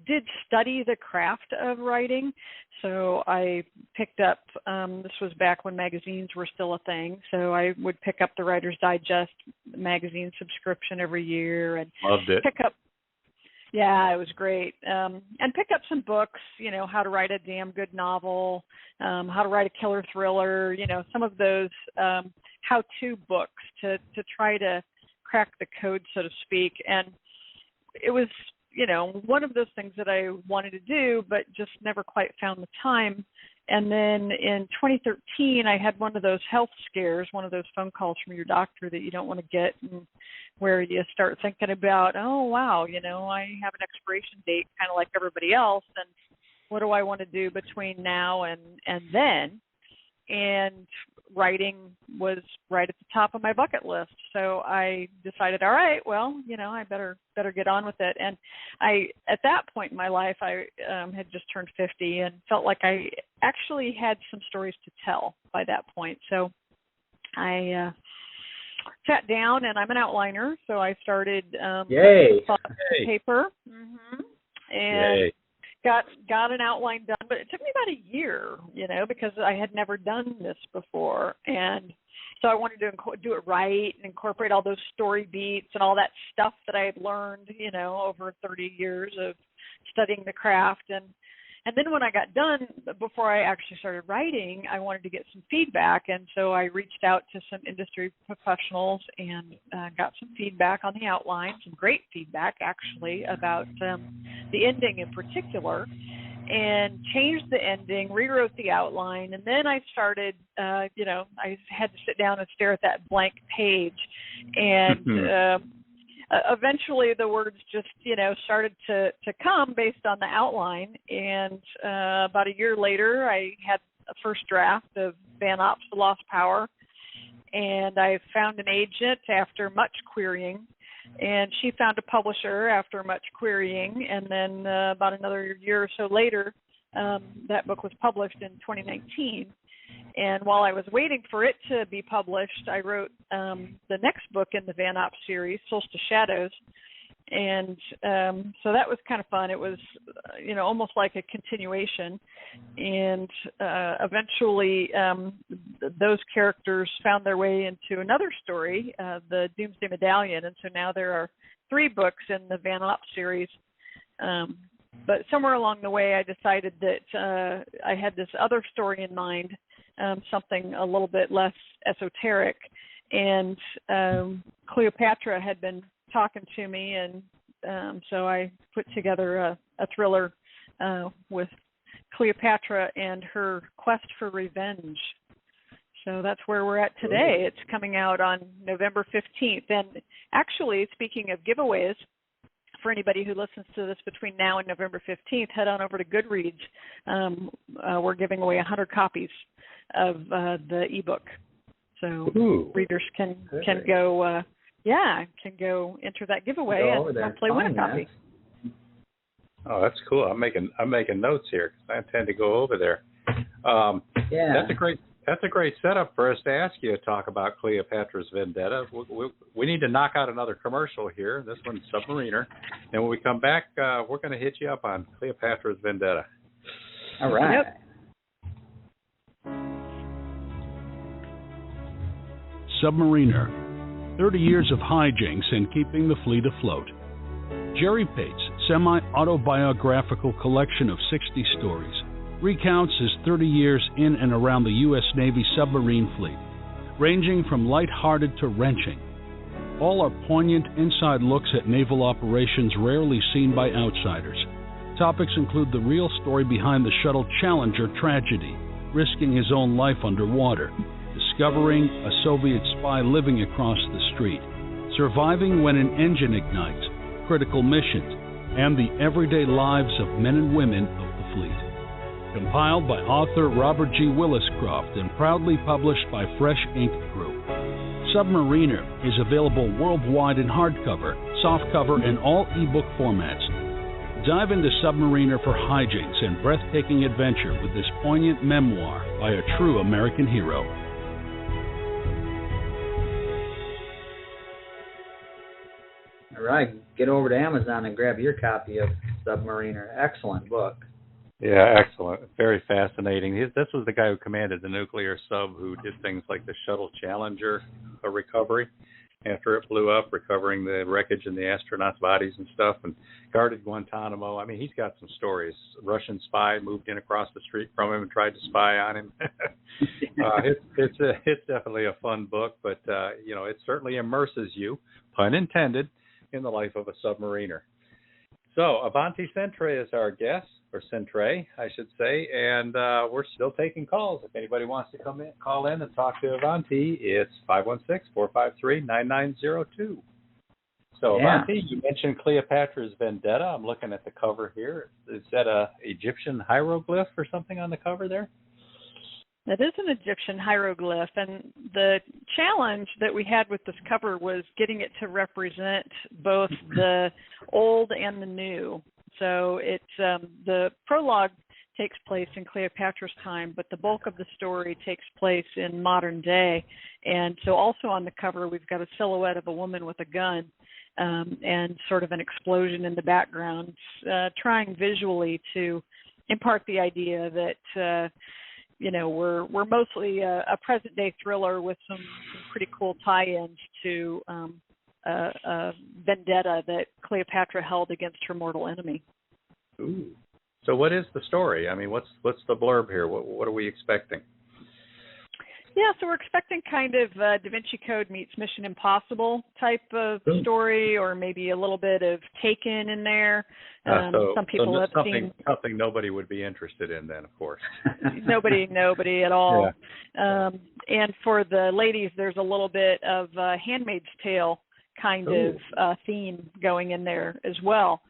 did study the craft of writing. So I picked up, this was back when magazines were still a thing, so I would pick up the Writer's Digest magazine subscription every year. And loved it. Yeah, it was great. And pick up some books, how to write a damn good novel, how to write a killer thriller, some of those how-to books to try to crack the code, so to speak. And it was, one of those things that I wanted to do, but just never quite found the time. And then in 2013, I had one of those health scares, one of those phone calls from your doctor that you don't want to get, and where you start thinking about, oh, wow, I have an expiration date kind of like everybody else, and what do I want to do between now and then? And writing was right at the top of my bucket list. So I decided, all right, well, I better get on with it. And at that point in my life, I had just turned 50 and felt like I actually had some stories to tell by that point. So I sat down, and I'm an outliner, so I started paper, and got an outline done, but it took me about a year, because I had never done this before. And so I wanted to do it right and incorporate all those story beats and all that stuff that I had learned, over 30 years of studying the craft. And then when I got done, before I actually started writing, I wanted to get some feedback. And so I reached out to some industry professionals and got some feedback on the outline, some great feedback, actually, about the ending in particular. and changed the ending, rewrote the outline, and then I started, I had to sit down and stare at that blank page, and eventually the words just, started to come based on the outline, and about a year later I had a first draft of Van Ops, The Lost Power, and I found an agent after much querying, and she found a publisher after much querying, and then about another year or so later, that book was published in 2019. And while I was waiting for it to be published, I wrote the next book in the Van Ops series, Solstice Shadows, and so that was kind of fun. It was, almost like a continuation, and eventually those characters found their way into another story, the Doomsday Medallion, and so now there are 3 books in the Van Ops series. But somewhere along the way, I decided that I had this other story in mind, something a little bit less esoteric, and Cleopatra had been talking to me, and so I put together a thriller with Cleopatra and her quest for revenge. So that's where we're at today. It's coming out on November 15th. And actually, speaking of giveaways, for anybody who listens to this between now and November 15th, head on over to Goodreads. We're giving away 100 copies of the ebook. So readers can go enter that giveaway and hopefully win a copy. Oh, that's cool. I'm making notes here because I intend to go over there. That's a great setup for us to ask you to talk about Cleopatra's Vendetta. We need to knock out another commercial here. This one's Submariner, and when we come back, we're going to hit you up on Cleopatra's Vendetta. All right. Yep. Submariner, 30 years of hijinks and keeping the fleet afloat. Jerry Pate's semi-autobiographical collection of 60 stories recounts his 30 years in and around the U.S. Navy submarine fleet, ranging from lighthearted to wrenching. All are poignant inside looks at naval operations rarely seen by outsiders. Topics include the real story behind the shuttle Challenger tragedy, risking his own life underwater, discovering a Soviet spy living across the street, surviving when an engine ignites, critical missions, and the everyday lives of men and women of the fleet. Compiled by author Robert G. Williscroft and proudly published by Fresh Ink Group. Submariner is available worldwide in hardcover, softcover, and all ebook formats. Dive into Submariner for hijinks and breathtaking adventure with this poignant memoir by a true American hero. All right, get over to Amazon and grab your copy of Submariner. Excellent book. Yeah, excellent. Very fascinating. This was the guy who commanded the nuclear sub who did things like the shuttle Challenger recovery after it blew up, recovering the wreckage and the astronauts' bodies and stuff, and guarded Guantanamo. I mean, he's got some stories. A Russian spy moved in across the street from him and tried to spy on him. It's definitely a fun book, but it certainly immerses you, pun intended, in the life of a submariner. So Avanti Centrae is our guest, or Centrae, I should say, and we're still taking calls. If anybody wants to call in and talk to Avanti, it's 516-453-9902. So Avanti, you mentioned Cleopatra's Vendetta. I'm looking at the cover here. Is that a Egyptian hieroglyph or something on the cover there? That is an Egyptian hieroglyph, and the challenge that we had with this cover was getting it to represent both the old and the new. So it's the prologue takes place in Cleopatra's time, but the bulk of the story takes place in modern day. And so also on the cover, we've got a silhouette of a woman with a gun and sort of an explosion in the background, trying visually to impart the idea that we're mostly a present-day thriller with some pretty cool tie-ins to a vendetta that Cleopatra held against her mortal enemy. Ooh. So what is the story? I mean, what's the blurb here? What are we expecting? Yeah, so we're expecting kind of Da Vinci Code meets Mission Impossible type of story, or maybe a little bit of Taken in there. Some people have seen something nobody would be interested in then, of course. nobody at all. Yeah. And for the ladies, there's a little bit of Handmaid's Tale kind of theme going in there as well.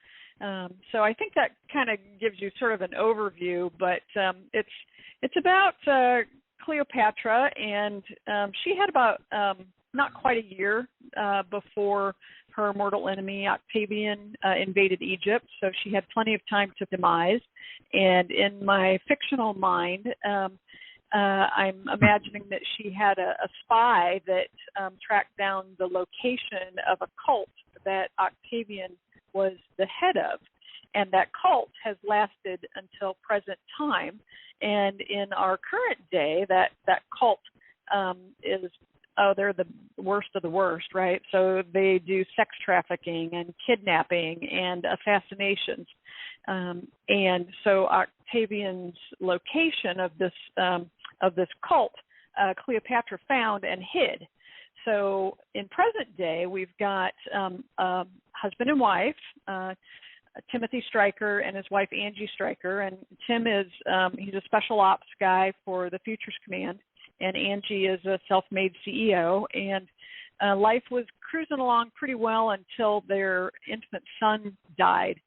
So I think that kind of gives you sort of an overview, but it's about Cleopatra, and she had about not quite a year before her mortal enemy Octavian invaded Egypt, so she had plenty of time to demise. And in my fictional mind, I'm imagining that she had a spy that tracked down the location of a cult that Octavian was the head of. And that cult has lasted until present time. And in our current day, that cult they're the worst of the worst, right? So they do sex trafficking and kidnapping and assassinations. And so Octavian's location of this cult, Cleopatra found and hid. So in present day, we've got husband and wife, Timothy Stryker and his wife Angie Stryker, and Tim is he's a special ops guy for the Futures Command, and Angie is a self-made CEO, and life was cruising along pretty well until their infant son died.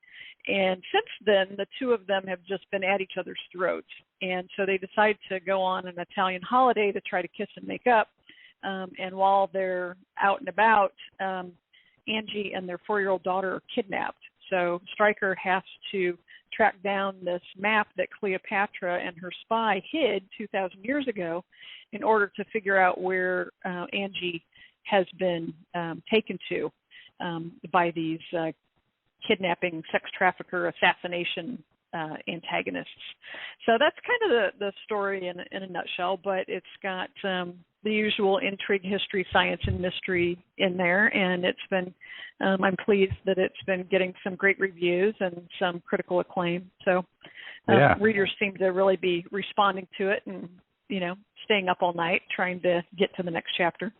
And since then, the two of them have just been at each other's throats, and so they decide to go on an Italian holiday to try to kiss and make up. And while they're out and about, Angie and their 4-year-old daughter are kidnapped. So Stryker has to track down this map that Cleopatra and her spy hid 2,000 years ago in order to figure out where Angie has been taken to by these kidnapping, sex trafficker, assassination antagonists. So that's kind of the story in a nutshell, but it's got the usual intrigue, history, science, and mystery in there, and it's been I'm pleased that it's been getting some great reviews and some critical acclaim. So readers seem to really be responding to it and, staying up all night trying to get to the next chapter.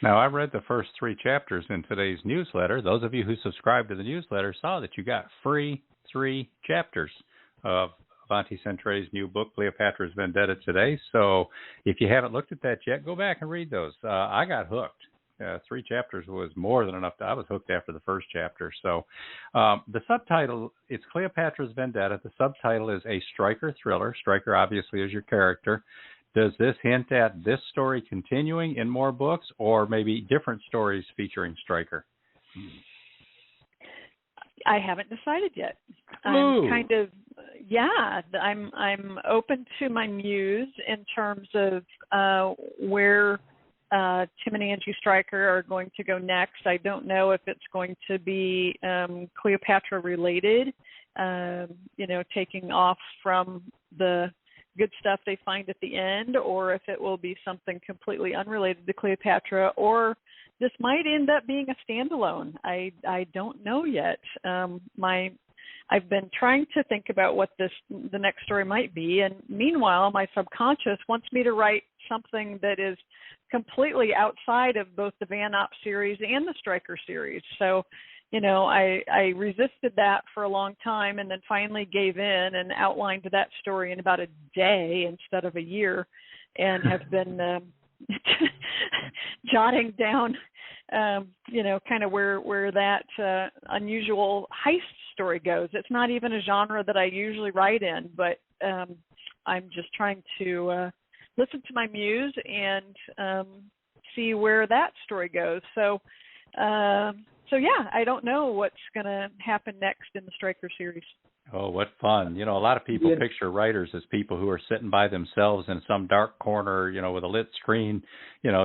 Now, I read the first 3 chapters in today's newsletter. Those of you who subscribe to the newsletter saw that you got free 3 chapters of Avanti Centrae's new book, Cleopatra's Vendetta, today. So if you haven't looked at that yet, go back and read those. I got hooked. 3 chapters was more than enough. I was hooked after the first chapter. So the subtitle, it's Cleopatra's Vendetta. The subtitle is A Stryker Thriller. Stryker obviously is your character. Does this hint at this story continuing in more books, or maybe different stories featuring Stryker? I haven't decided yet. Ooh. I'm kind of, I'm open to my muse in terms of where Tim and Angie Stryker are going to go next. I don't know if it's going to be Cleopatra related, taking off from the good stuff they find at the end, or if it will be something completely unrelated to Cleopatra, or this might end up being a standalone. I don't know yet. I've been trying to think about what the next story might be, and meanwhile, my subconscious wants me to write something that is completely outside of both the Van Opp series and the Stryker series. So, I resisted that for a long time, and then finally gave in and outlined that story in about a day instead of a year, and have been jotting down, kind of where that unusual heist story goes. It's not even a genre that I usually write in, but I'm just trying to listen to my muse and see where that story goes. So I don't know what's going to happen next in the Stryker series. Oh, what fun. A lot of people picture writers as people who are sitting by themselves in some dark corner, with a lit screen,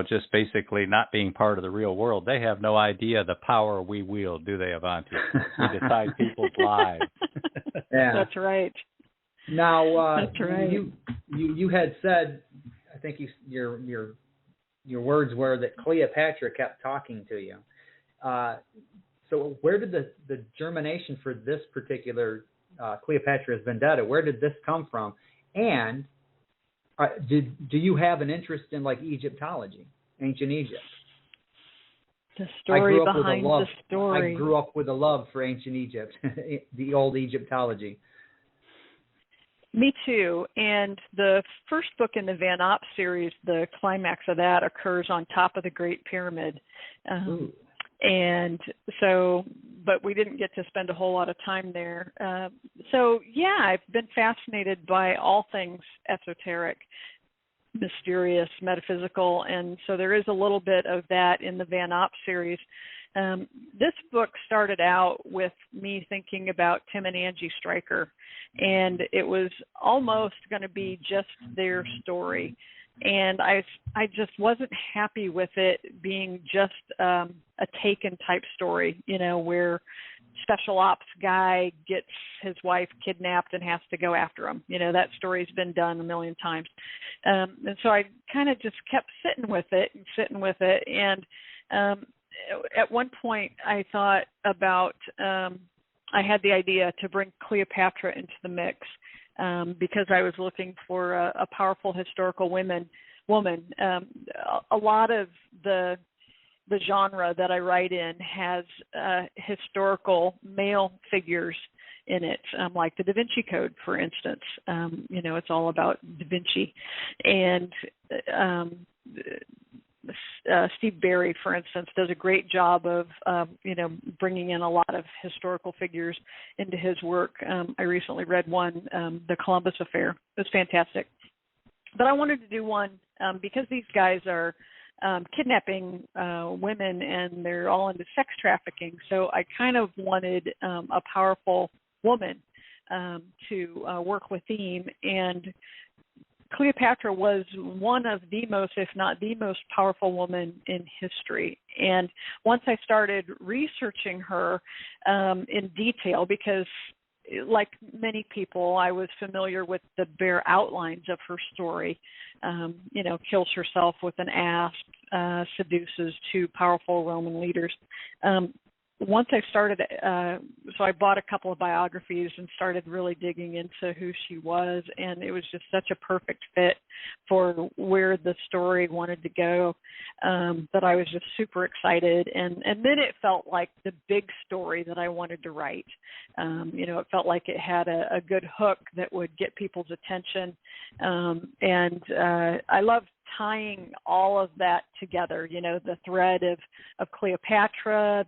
just basically not being part of the real world. They have no idea the power we wield, do they, Avanti? We decide people's lives. Yeah. That's right. Now, that's right. You had said, I think your words were that Cleopatra kept talking to you. So where did the germination for this particular Cleopatra's Vendetta, where did this come from? And Do you have an interest in like Egyptology, ancient Egypt? The story behind the I story. grew up with a love for ancient Egypt, the old Egyptology. Me too. And the first book in the Van Op series, the climax of that occurs on top of the Great Pyramid. And so, but we didn't get to spend a whole lot of time there. So, yeah, I've been fascinated by all things esoteric, mysterious, metaphysical, and so there is a little bit of that in the Van Op series. This book started out with me thinking about Tim and Angie Stryker, and it was almost going to be just their story. And I just wasn't happy with it being just a Taken type story, you know, where special ops guy gets his wife kidnapped and has to go after him. You know, that story's been done a million times. And so I kind of just kept sitting with it. And at one point I thought about, I had the idea to bring Cleopatra into the mix because I was looking for a powerful historical woman. A lot of the genre that I write in has historical male figures in it, like the Da Vinci Code, for instance. You know, it's all about Da Vinci. And Steve Barry, for instance, does a great job of, you know, bringing in a lot of historical figures into his work. I recently read one, The Columbus Affair. It was fantastic. But I wanted to do one because these guys are kidnapping women and they're all into sex trafficking. So I kind of wanted a powerful woman to work with Beem, and Cleopatra was one of the most, if not the most powerful woman in history. And once I started researching her in detail, because like many people, I was familiar with the bare outlines of her story. You know, kills herself with an asp, seduces two powerful Roman leaders. Once I started, so I bought a couple of biographies and started really digging into who she was, and it was just such a perfect fit for where the story wanted to go, that I was just super excited. And then it felt like the big story that I wanted to write. You know, it felt like it had a good hook that would get people's attention. And I love tying all of that together, you know, the thread of Cleopatra,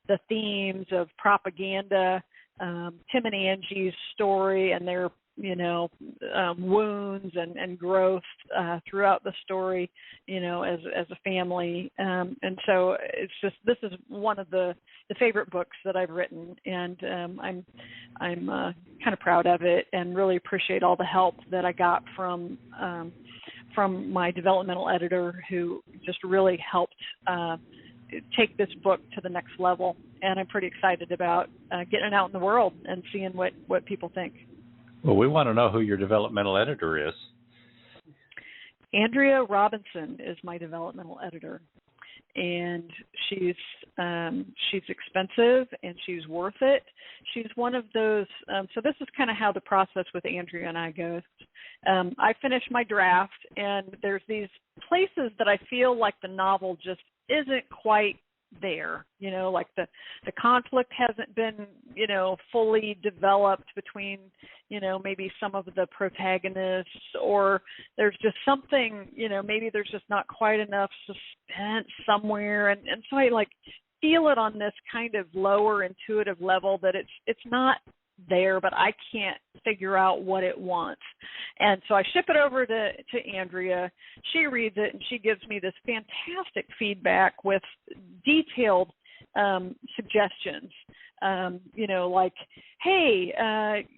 the themes of propaganda, Tim and Angie's story and their, you know, wounds and growth throughout the story, you know, as a family. And so it's just, this is one of the favorite books that I've written, and I'm kind of proud of it and really appreciate all the help that I got from my developmental editor, who just really helped take this book to the next level. And I'm pretty excited about getting it out in the world and seeing what people think. Well, we want to know who your developmental editor is. Andrea Robinson is my developmental editor, and she's expensive and she's worth it. She's one of those. So this is kind of how the process with Andrea and I goes. I finish my draft, and there's these places that I feel like the novel just isn't quite there, you know, like the conflict hasn't been, you know, fully developed between, you know, maybe some of the protagonists, or there's just something, you know, maybe there's just not quite enough suspense somewhere, and so I like feel it on this kind of lower intuitive level that it's not there, but I can't figure out what it wants. And so I ship it over to Andrea. She reads it, and she gives me this fantastic feedback with detailed suggestions. You know, like, hey,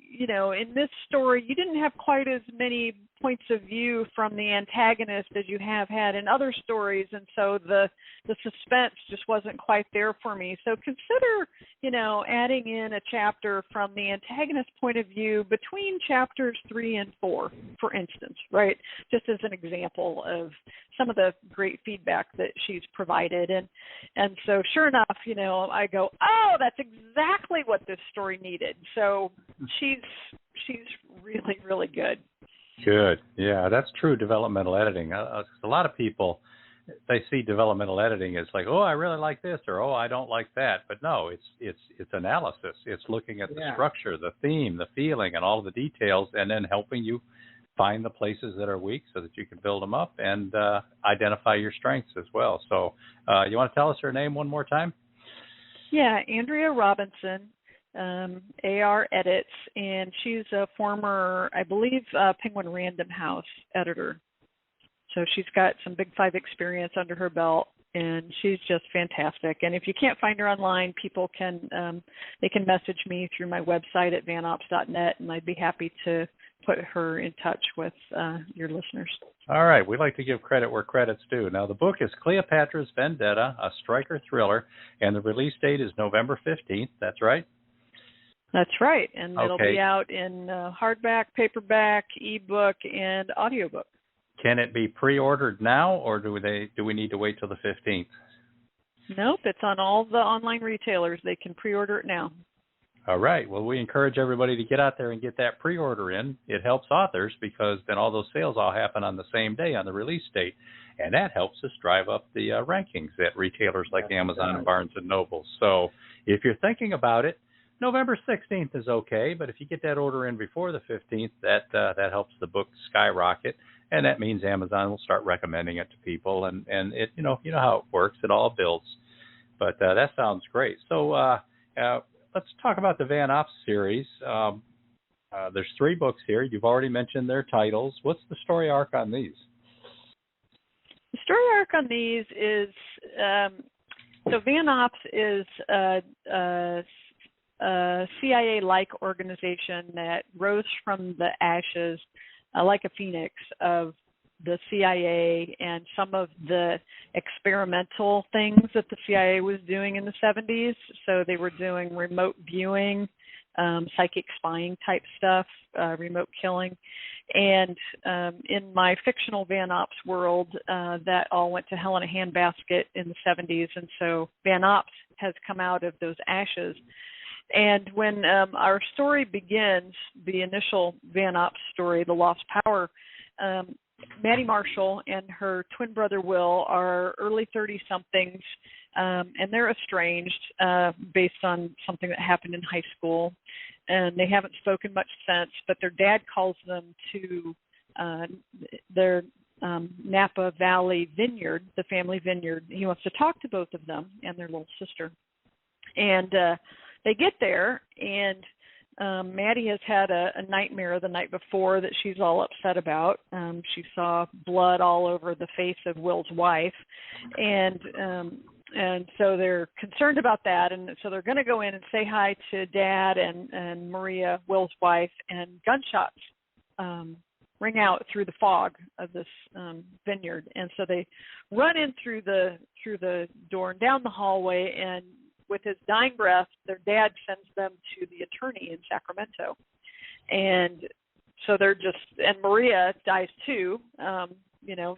you know, in this story, you didn't have quite as many points of view from the antagonist as you have had in other stories, and so the suspense just wasn't quite there for me. So consider, you know, adding in a chapter from the antagonist point of view between chapters 3 and 4, for instance, right? Just as an example of some of the great feedback that she's provided. And so sure enough, you know, I go, oh, that's exactly what this story needed. So she's really, really good. Good. Yeah, that's true developmental editing. A lot of people, they see developmental editing as like, oh, I really like this, or oh, I don't like that. But no, it's analysis. It's looking at the structure, the theme, the feeling, and all the details, and then helping you find the places that are weak so that you can build them up and identify your strengths as well. So you want to tell us her name one more time? Yeah, Andrea Robinson, AR Edits, and she's a former, I believe, Penguin Random House editor. So she's got some Big Five experience under her belt, and she's just fantastic. And if you can't find her online, people can they can message me through my website at vanops.net, and I'd be happy to put her in touch with your listeners. All right. We like to give credit where credit's due. Now, the book is Cleopatra's Vendetta, a striker thriller, and the release date is November 15th. That's right? That's right. And it'll be out in hardback, paperback, ebook, and audiobook. Can it be pre-ordered now, or do we need to wait till the 15th? Nope. It's on all the online retailers. They can pre-order it now. All right. Well, we encourage everybody to get out there and get that pre-order in. It helps authors because then all those sales all happen on the same day on the release date, and that helps us drive up the rankings at retailers like Amazon and Barnes & Noble. So if you're thinking about it, November 16th is okay, but if you get that order in before the 15th, that helps the book skyrocket, and that means Amazon will start recommending it to people, and it you know how it works. It all builds. But that sounds great. So let's talk about the Van Ops series. There's 3 books here. You've already mentioned their titles. What's the story arc on these? The story arc on these is so Van Ops is a CIA-like organization that rose from the ashes like a phoenix of the CIA and some of the experimental things that the CIA was doing in the 70s. So they were doing remote viewing, psychic spying type stuff, remote killing. And in my fictional Van Ops world, that all went to hell in a handbasket in the 70s. And so Van Ops has come out of those ashes. And when our story begins, the initial Van Ops story, The Lost Power, Maddie Marshall and her twin brother Will are early 30-somethings, and they're estranged based on something that happened in high school. And they haven't spoken much since, but their dad calls them to their Napa Valley vineyard, the family vineyard. He wants to talk to both of them and their little sister. And they get there, and Maddie has had a nightmare the night before that she's all upset about. She saw blood all over the face of Will's wife, and so they're concerned about that, and so they're going to go in and say hi to Dad and Maria, Will's wife, and gunshots ring out through the fog of this vineyard, and so they run in through the door and down the hallway, and with his dying breath, their dad sends them to the attorney in Sacramento. And so and Maria dies too,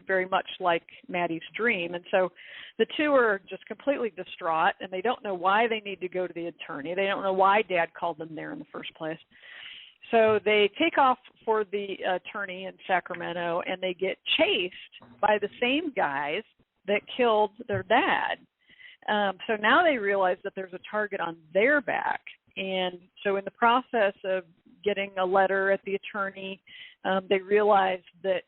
very much like Maddie's dream. And so the two are just completely distraught, and they don't know why they need to go to the attorney. They don't know why Dad called them there in the first place. So they take off for the attorney in Sacramento, and they get chased by the same guys that killed their dad. So now they realize that there's a target on their back. And so in the process of getting a letter at the attorney, they realize that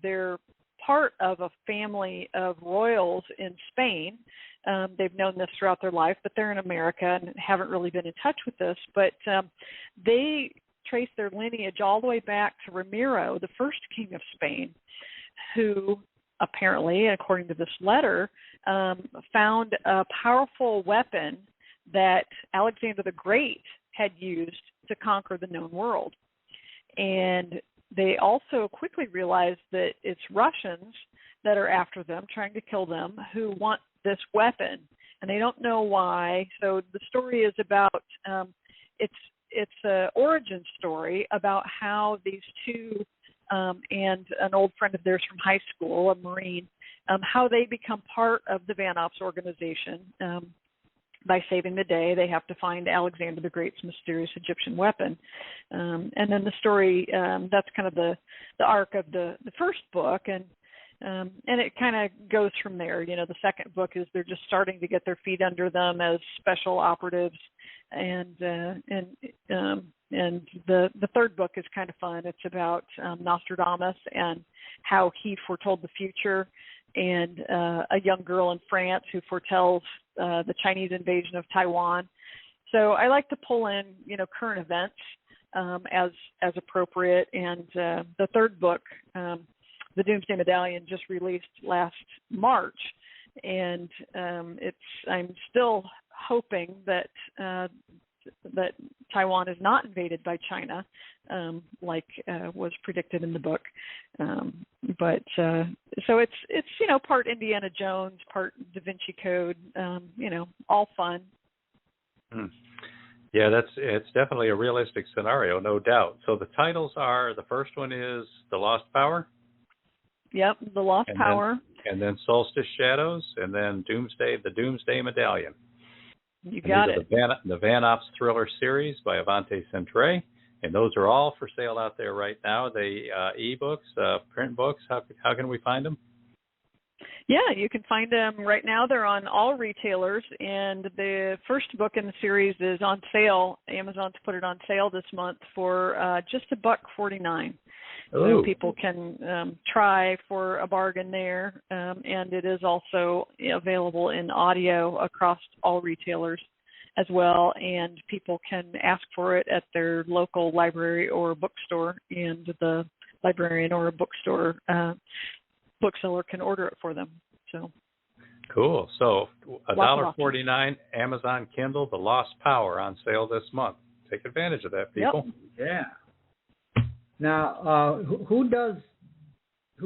they're part of a family of royals in Spain. They've known this throughout their life, but they're in America and haven't really been in touch with this. But they trace their lineage all the way back to Ramiro, the first king of Spain, who apparently, according to this letter, found a powerful weapon that Alexander the Great had used to conquer the known world. And they also quickly realized that it's Russians that are after them, trying to kill them, who want this weapon, and they don't know why. So the story is about it's an origin story about how these two and an old friend of theirs from high school, a Marine, how they become part of the Van Ops organization. by saving the day, they have to find Alexander the Great's mysterious Egyptian weapon. And then the story, that's kind of the arc of the first book, and it kind of goes from there. You know, the second book is they're just starting to get their feet under them as special operatives, and the third book is kind of fun. It's about Nostradamus and how he foretold the future, and a young girl in France who foretells the Chinese invasion of Taiwan. So I like to pull in, you know, current events as appropriate. And the third book, The Doomsday Medallion, just released last March, and I'm still hoping that that Taiwan is not invaded by China, like was predicted in the book. But so it's you know, part Indiana Jones, part Da Vinci Code, you know, all fun. Yeah, it's definitely a realistic scenario, no doubt. So the titles are, the first one is The Lost Power. Yep, The Lost Power. And then Solstice Shadows, and then The Doomsday Medallion. You got it. The Van Ops Thriller series by Avanti Centrae, and those are all for sale out there right now. The e-books, print books, how can we find them? Yeah, you can find them right now. They're on all retailers, and the first book in the series is on sale. Amazon's put it on sale this month for just $1.49. So people can try for a bargain there, and it is also available in audio across all retailers as well, and people can ask for it at their local library or bookstore, and the librarian or a bookstore bookseller can order it for them. So cool. So $1.49 Amazon Kindle, The Lost Power, on sale this month. Take advantage of that, people. Yep. Yeah. Now, who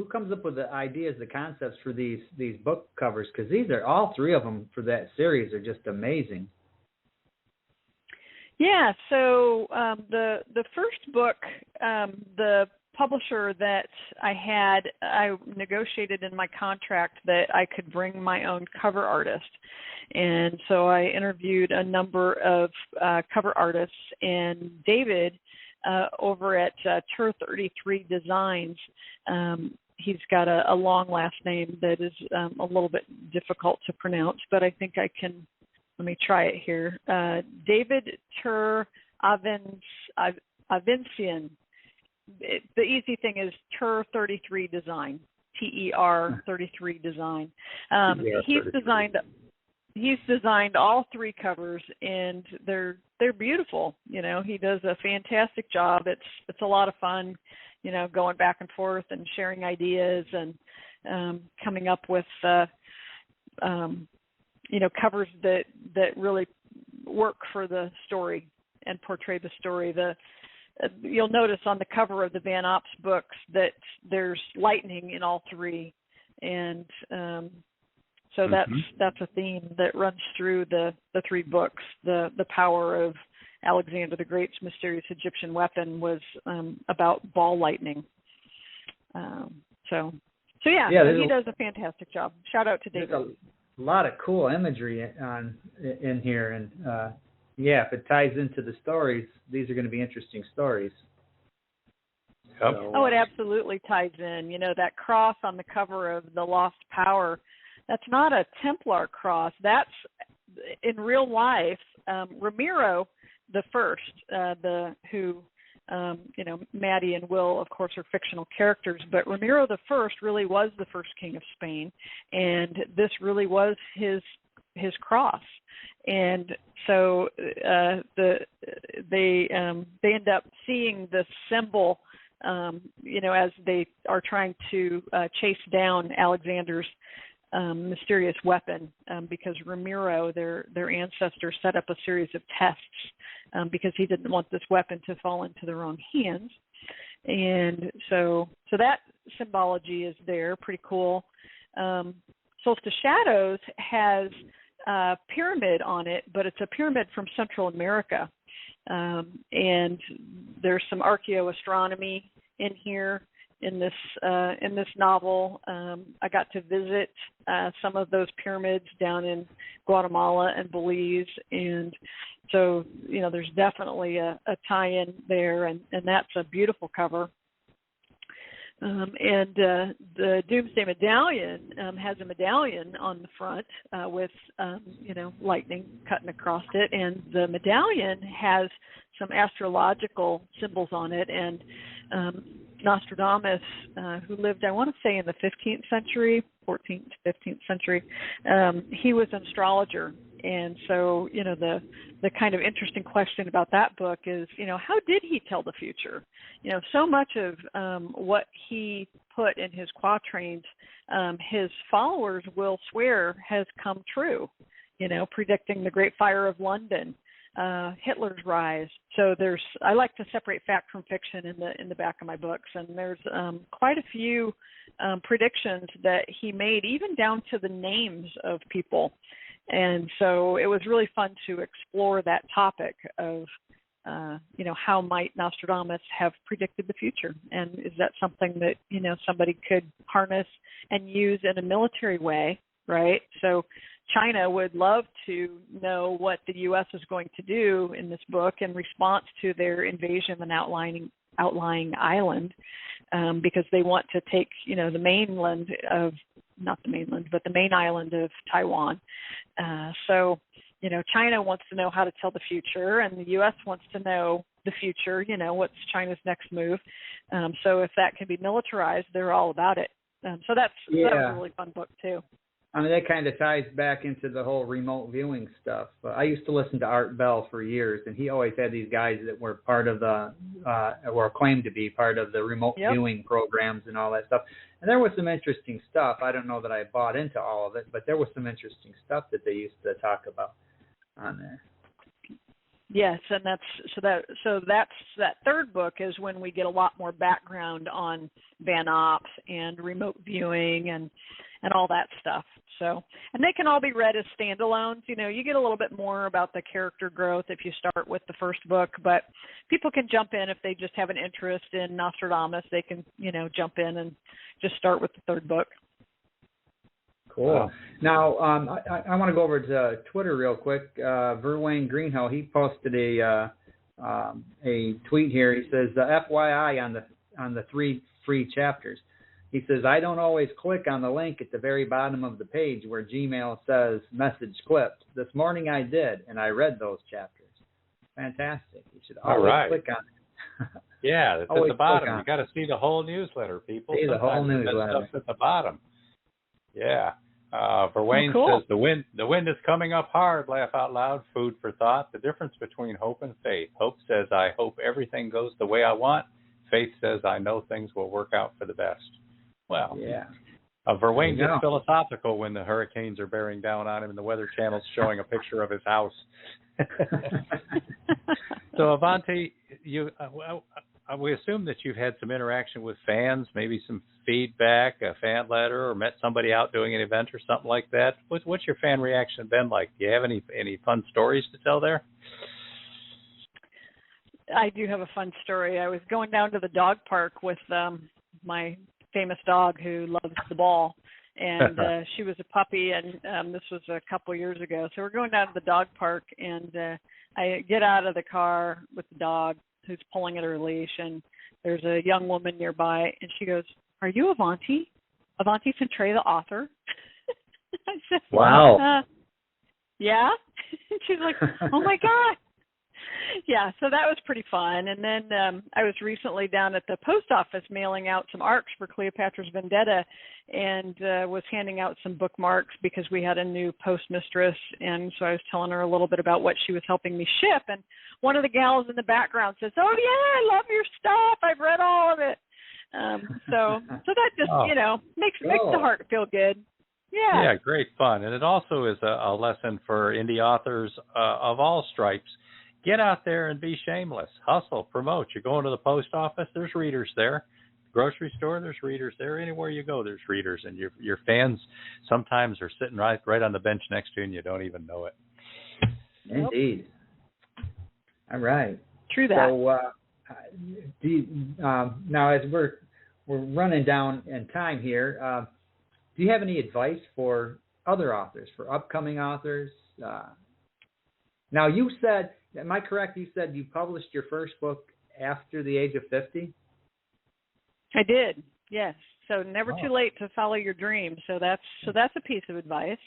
comes up with the ideas, the concepts for these book covers? Because these are, all three of them for that series are just amazing. Yeah. So the first book, the publisher that I negotiated in my contract that I could bring my own cover artist. And so I interviewed a number of cover artists, and David over at Tur 33 Designs, he's got a long last name that is a little bit difficult to pronounce, but I think I can, let me try it here. David Tur Avincian. The easy thing is Tur 33 Design, TER 33 Design. He's designed all three covers, and they're beautiful. You know, he does a fantastic job. It's a lot of fun, you know, going back and forth and sharing ideas and coming up with you know, covers that really work for the story and portray the story. You'll notice on the cover of the Van Ops books that there's lightning in all three, and so that's a theme that runs through the three books. The power of Alexander the Great's mysterious Egyptian weapon was about ball lightning. So yeah, he does a fantastic job. Shout out to David. There's a lot of cool imagery in here, and yeah, if it ties into the stories, these are going to be interesting stories. Yep. Oh, it absolutely ties in. You know, that cross on the cover of The Lost Power, that's not a Templar cross. That's, in real life, Ramiro the First, who, you know, Maddie and Will, of course, are fictional characters, but Ramiro the First really was the first king of Spain, and this really was his cross. And so they end up seeing the symbol, you know, as they are trying to chase down Alexander's mysterious weapon, because Ramiro, their ancestor, set up a series of tests because he didn't want this weapon to fall into the wrong hands. And so that symbology is there, pretty cool. Solstice Shadows has a pyramid on it, but it's a pyramid from Central America. And there's some archaeoastronomy in here, in this novel. I got to visit some of those pyramids down in Guatemala and Belize, and so there's definitely a tie-in there, and that's a beautiful cover. And the Doomsday Medallion has a medallion on the front with, lightning cutting across it. And the medallion has some astrological symbols on it. And Nostradamus, who lived, I want to say, in the 15th century, 14th, 15th century, he was an astrologer. And so, the kind of interesting question about that book is, how did he tell the future? So much of what he put in his quatrains, his followers will swear has come true, predicting the Great Fire of London, Hitler's rise. So I like to separate fact from fiction in the back of my books, and there's quite a few predictions that he made, even down to the names of people. And so it was really fun to explore that topic of, how might Nostradamus have predicted the future? And is that something that, somebody could harness and use in a military way, right? So China would love to know what the U.S. is going to do in this book in response to their invasion of an outlying island, because they want to take, the mainland of, not the mainland, but the main island of Taiwan. So, China wants to know how to tell the future, and the U.S. wants to know the future, what's China's next move. So if that can be militarized, they're all about it. So that was a really fun book, too. I mean, that kind of ties back into the whole remote viewing stuff. I used to listen to Art Bell for years, and he always had these guys that were part of the, or claimed to be part of the remote viewing programs and all that stuff. And there was some interesting stuff. I don't know that I bought into all of it, but there was some interesting stuff that they used to talk about on there. Yes, and that third book is when we get a lot more background on Van Ops and remote viewing and all that stuff. So, and they can all be read as standalones. You get a little bit more about the character growth if you start with the first book, but people can jump in if they just have an interest in Nostradamus. They can, jump in and just start with the third book. Cool. Now, I want to go over to Twitter real quick. Verwayne Greenhow, he posted a tweet here. He says, FYI on the 3 free chapters. He says, I don't always click on the link at the very bottom of the page where Gmail says message clipped. This morning I did, and I read those chapters. Fantastic. You should always click on it. Yeah, it's at the bottom. You got to see the whole newsletter, people. See the whole newsletter. Stuff's at the bottom. Yeah. Verwayne says, the wind is coming up hard, laugh out loud, food for thought. The difference between hope and faith. Hope says, I hope everything goes the way I want. Faith says, I know things will work out for the best. Well, Verwayne gets philosophical when the hurricanes are bearing down on him and the Weather Channel's showing a picture of his house. So, Avanti, we assume that you've had some interaction with fans, maybe some feedback, a fan letter, or met somebody out doing an event or something like that. What's your fan reaction been like? Do you have any fun stories to tell there? I do have a fun story. I was going down to the dog park with my famous dog who loves the ball, and she was a puppy, and this was a couple years ago. So we're going down to the dog park, and I get out of the car with the dog who's pulling at her leash, and there's a young woman nearby, and she goes, are you Avanti Centrae, the author? I said, wow. Yeah. She's like, oh my God. Yeah, so that was pretty fun. And then I was recently down at the post office mailing out some ARCs for Cleopatra's Vendetta, and was handing out some bookmarks because we had a new postmistress, and so I was telling her a little bit about what she was helping me ship. And one of the gals in the background says, oh yeah, I love your stuff. I've read all of it. So that just, makes the heart feel good. Yeah. Yeah, great fun. And it also is a lesson for indie authors of all stripes. Get out there and be shameless. Hustle, promote. You're going to the post office, there's readers there. Grocery store, there's readers there. Anywhere you go, there's readers. And your fans sometimes are sitting right on the bench next to you, and you don't even know it. Indeed. All right. True that. So, now as we're we're running down in time here. Do you have any advice for other authors, for upcoming authors? Now, you said, am I correct? You said you published your first book after the age of 50? I did, yes. So never too late to follow your dream. So that's a piece of advice.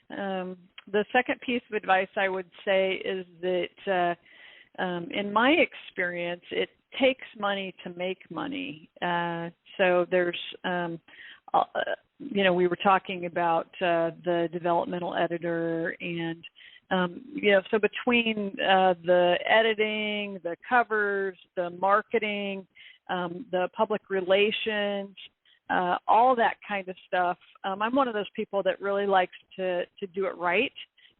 The second piece of advice I would say is that in my experience, it takes money to make money. So there's, we were talking about the developmental editor and, so between the editing, the covers, the marketing, the public relations, all that kind of stuff. I'm one of those people that really likes to do it right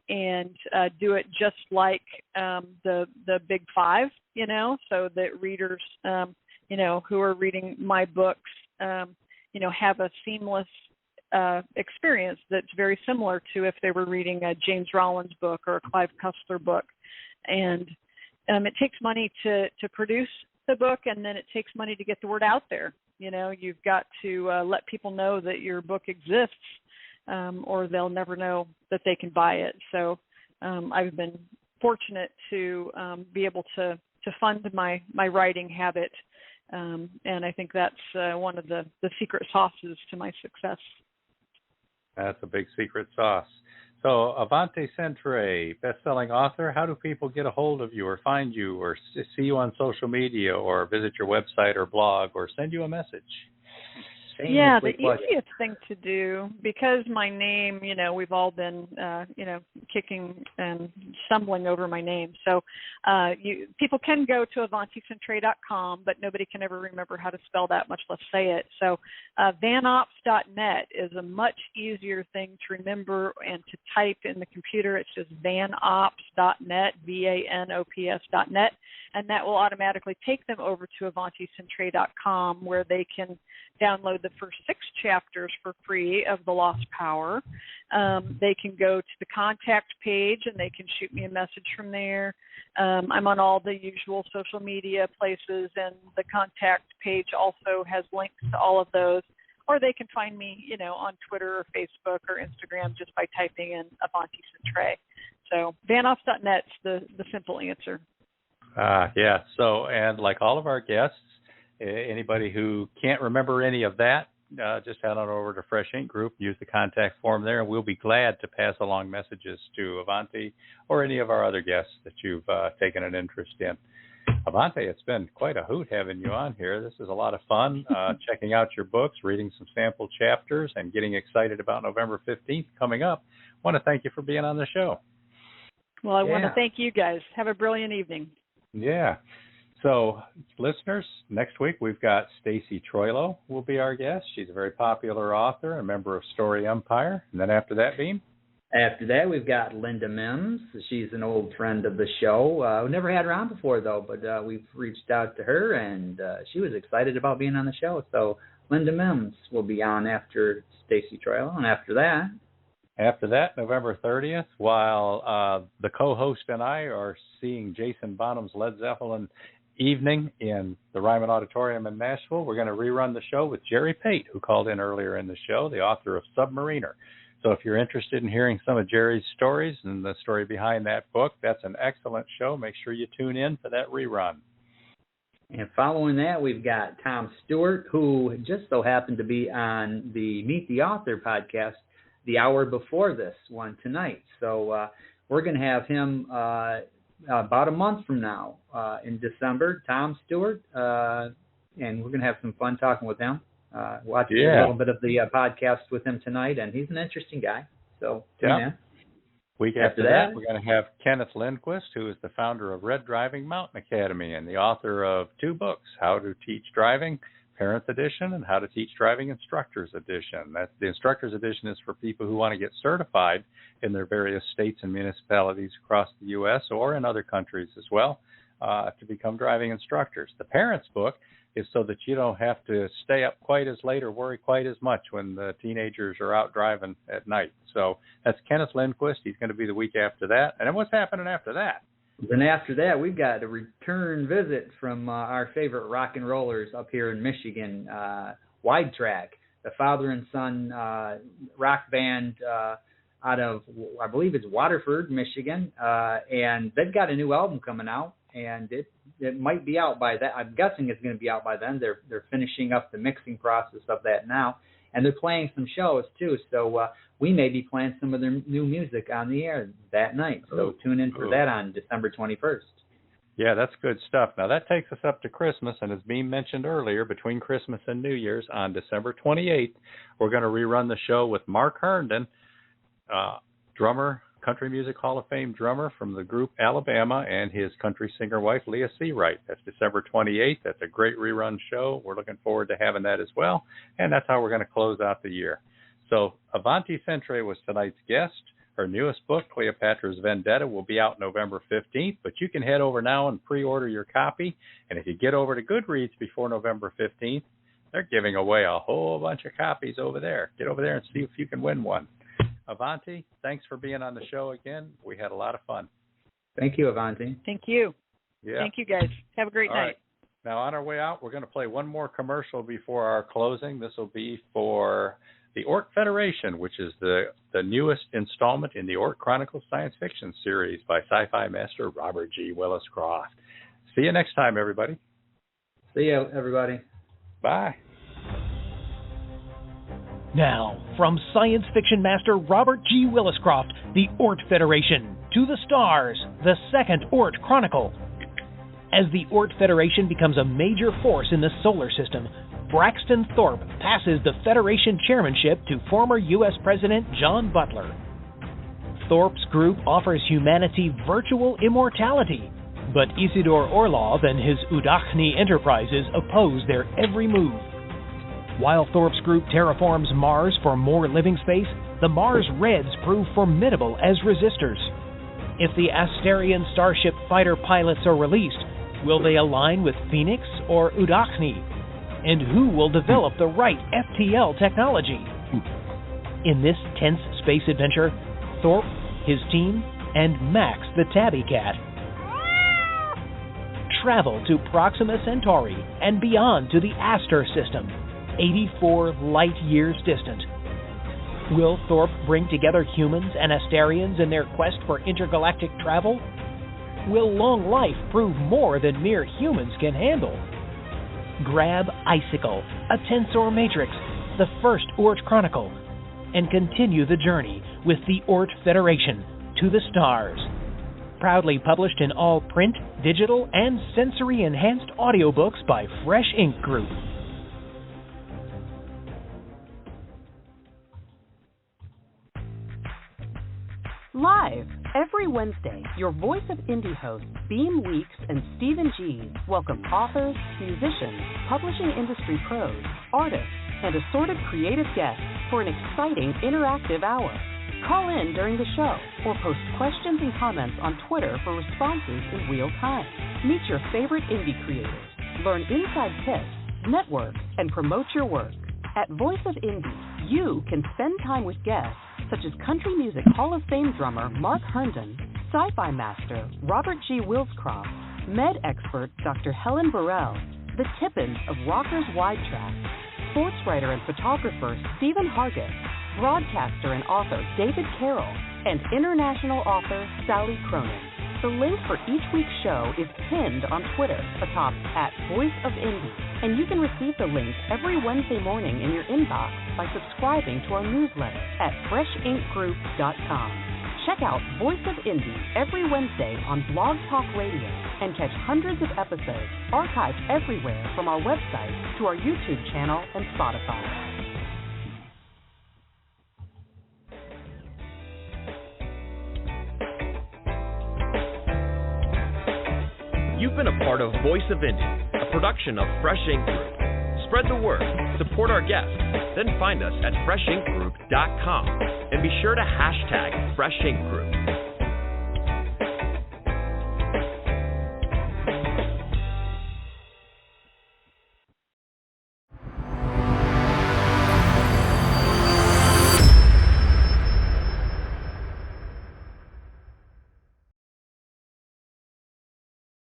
and do it just like the big five, so that readers, who are reading my books, have a seamless experience that's very similar to if they were reading a James Rollins book or a Clive Cussler book. And it takes money to produce the book, and then it takes money to get the word out there. You've got to let people know that your book exists, or they'll never know that they can buy it. So I've been fortunate to be able to fund my writing habit, and I think that's one of the secret sauces to my success. That's a big secret sauce. So, Avanti Centrae, best-selling author, how do people get a hold of you or find you or see you on social media or visit your website or blog or send you a message? Yeah, the easiest thing to do, because my name, we've all been, kicking and stumbling over my name. So people can go to AvantiCentrae.com, but nobody can ever remember how to spell that, much less say it. So vanops.net is a much easier thing to remember and to type in the computer. It's just vanops.net, VANOPS.net, and that will automatically take them over to AvantiCentrae.com, where they can download the first 6 chapters for free of The Lost Power. They can go to the contact page and they can shoot me a message from there. I'm on all the usual social media places, and the contact page also has links to all of those. Or they can find me, on Twitter or Facebook or Instagram just by typing in Avanti Centrae. So vanops.net's the simple answer. Yeah. So, and like all of our guests, anybody who can't remember any of that, just head on over to Fresh Ink Group, use the contact form there, and we'll be glad to pass along messages to Avanti or any of our other guests that you've taken an interest in. Avanti, it's been quite a hoot having you on here. This is a lot of fun, checking out your books, reading some sample chapters, and getting excited about November 15th coming up. I want to thank you for being on the show. Well, I want to thank you guys. Have a brilliant evening. Yeah. So, listeners, next week we've got Stacy Troilo will be our guest. She's a very popular author, a member of Story Empire. And then after that, Beem? After that, we've got Linda Mims. She's an old friend of the show. We never had her on before, though, but we've reached out to her, and she was excited about being on the show. So Linda Mims will be on after Stacy Troilo. And after that, November 30th, while the co-host and I are seeing Jason Bonham's Led Zeppelin evening in the Ryman Auditorium in Nashville, we're going to rerun the show with Jerry Pate, who called in earlier in the show, the author of Submariner. So if you're interested in hearing some of Jerry's stories and the story behind that book, that's an excellent show. Make sure you tune in for that rerun. And following that, we've got Tom Stewart, who just so happened to be on the Meet the Author podcast the hour before this one tonight. So we're going to have him about a month from now in December, Tom Stewart, and we're going to have some fun talking with him. Watch a little bit of the podcast with him tonight, and he's an interesting guy. So tune in. Week after that, we're going to have Kenneth Lindquist, who is the founder of Red Driving Mountain Academy and the author of 2 books, How to Teach Driving, Parents Edition, and How to Teach Driving Instructors Edition. The Instructors Edition is for people who want to get certified in their various states and municipalities across the U.S. or in other countries as well to become driving instructors. The Parents book is so that you don't have to stay up quite as late or worry quite as much when the teenagers are out driving at night. So that's Kenneth Lindquist. He's going to be the week after that. And then what's happening after that? Then after that, we've got a return visit from our favorite rock and rollers up here in Michigan, Wide Track, the father and son rock band out of, I believe it's Waterford, Michigan, and they've got a new album coming out, and it might be out by then. I'm guessing it's going to be out by then. They're finishing up the mixing process of that now, and they're playing some shows too. So we may be playing some of their new music on the air that night. So tune in for that on December 21st. Yeah, that's good stuff. Now, that takes us up to Christmas, and as Beem mentioned earlier, between Christmas and New Year's on December 28th, we're going to rerun the show with Mark Herndon, drummer, Country Music Hall of Fame drummer from the group Alabama, and his country singer wife, Leah Seawright. That's December 28th. That's a great rerun show. We're looking forward to having that as well, and that's how we're going to close out the year. So Avanti Centrae was tonight's guest. Her newest book, Cleopatra's Vendetta, will be out November 15th, but you can head over now and pre-order your copy. And if you get over to Goodreads before November 15th, they're giving away a whole bunch of copies over there. Get over there and see if you can win one. Avanti, thanks for being on the show again. We had a lot of fun. Thank you, Avanti. Thank you. Yeah. Thank you, guys. Have a great night. Right. Now, on our way out, we're going to play one more commercial before our closing. This will be for the Orc Federation, which is the newest installment in the Orc Chronicles science fiction series by sci-fi master Robert G. Willis Croft. See you next time, everybody. See you, everybody. Bye. Now, from science fiction master Robert G. Williscroft, the Ort Federation, to the stars, the second Ort Chronicle. As the Ort Federation becomes a major force in the solar system, Braxton Thorpe passes the Federation chairmanship to former U.S. President John Butler. Thorpe's group offers humanity virtual immortality, but Isidore Orlov and his Udachni enterprises oppose their every move. While Thorpe's group terraforms Mars for more living space, the Mars Reds prove formidable as resistors. If the Asterian Starship fighter pilots are released, will they align with Phoenix or Udachni? And who will develop the right FTL technology? In this tense space adventure, Thorpe, his team, and Max the Tabby Cat travel to Proxima Centauri and beyond to the Aster system, 84 light years distant. Will Thorpe bring together humans and Asterians in their quest for intergalactic travel? Will long life prove more than mere humans can handle? Grab Icicle, a tensor matrix, the first Ort Chronicle, and continue the journey with the Ort Federation to the stars. Proudly published in all print, digital, and sensory-enhanced audiobooks by Fresh Ink Group. Live every Wednesday, your Voice of Indie hosts Beem Weeks and Stephen G welcome authors, musicians, publishing industry pros, artists, and assorted creative guests for an exciting interactive hour. Call in during the show or post questions and comments on Twitter for responses in real time. Meet your favorite indie creators, learn inside tips, network, and promote your work. At Voice of Indie, you can spend time with guests such as Country Music Hall of Fame drummer Mark Herndon, sci-fi master Robert G. Williscroft, med expert Dr. Helen Burrell, the Tippins of Rockers Wide Track, sports writer and photographer Stephen Hargis, broadcaster and author David Carroll, and international author Sally Cronin. The link for each week's show is pinned on Twitter atop @VoiceOfIndie, and you can receive the link every Wednesday morning in your inbox by subscribing to our newsletter at freshinkgroup.com. Check out Voice of Indie every Wednesday on Blog Talk Radio and catch hundreds of episodes archived everywhere from our website to our YouTube channel and Spotify. You've been a part of Voice of Indie, a production of Fresh Ink Group. Spread the word, support our guests, then find us at freshinkgroup.com and be sure to hashtag Fresh Ink Group.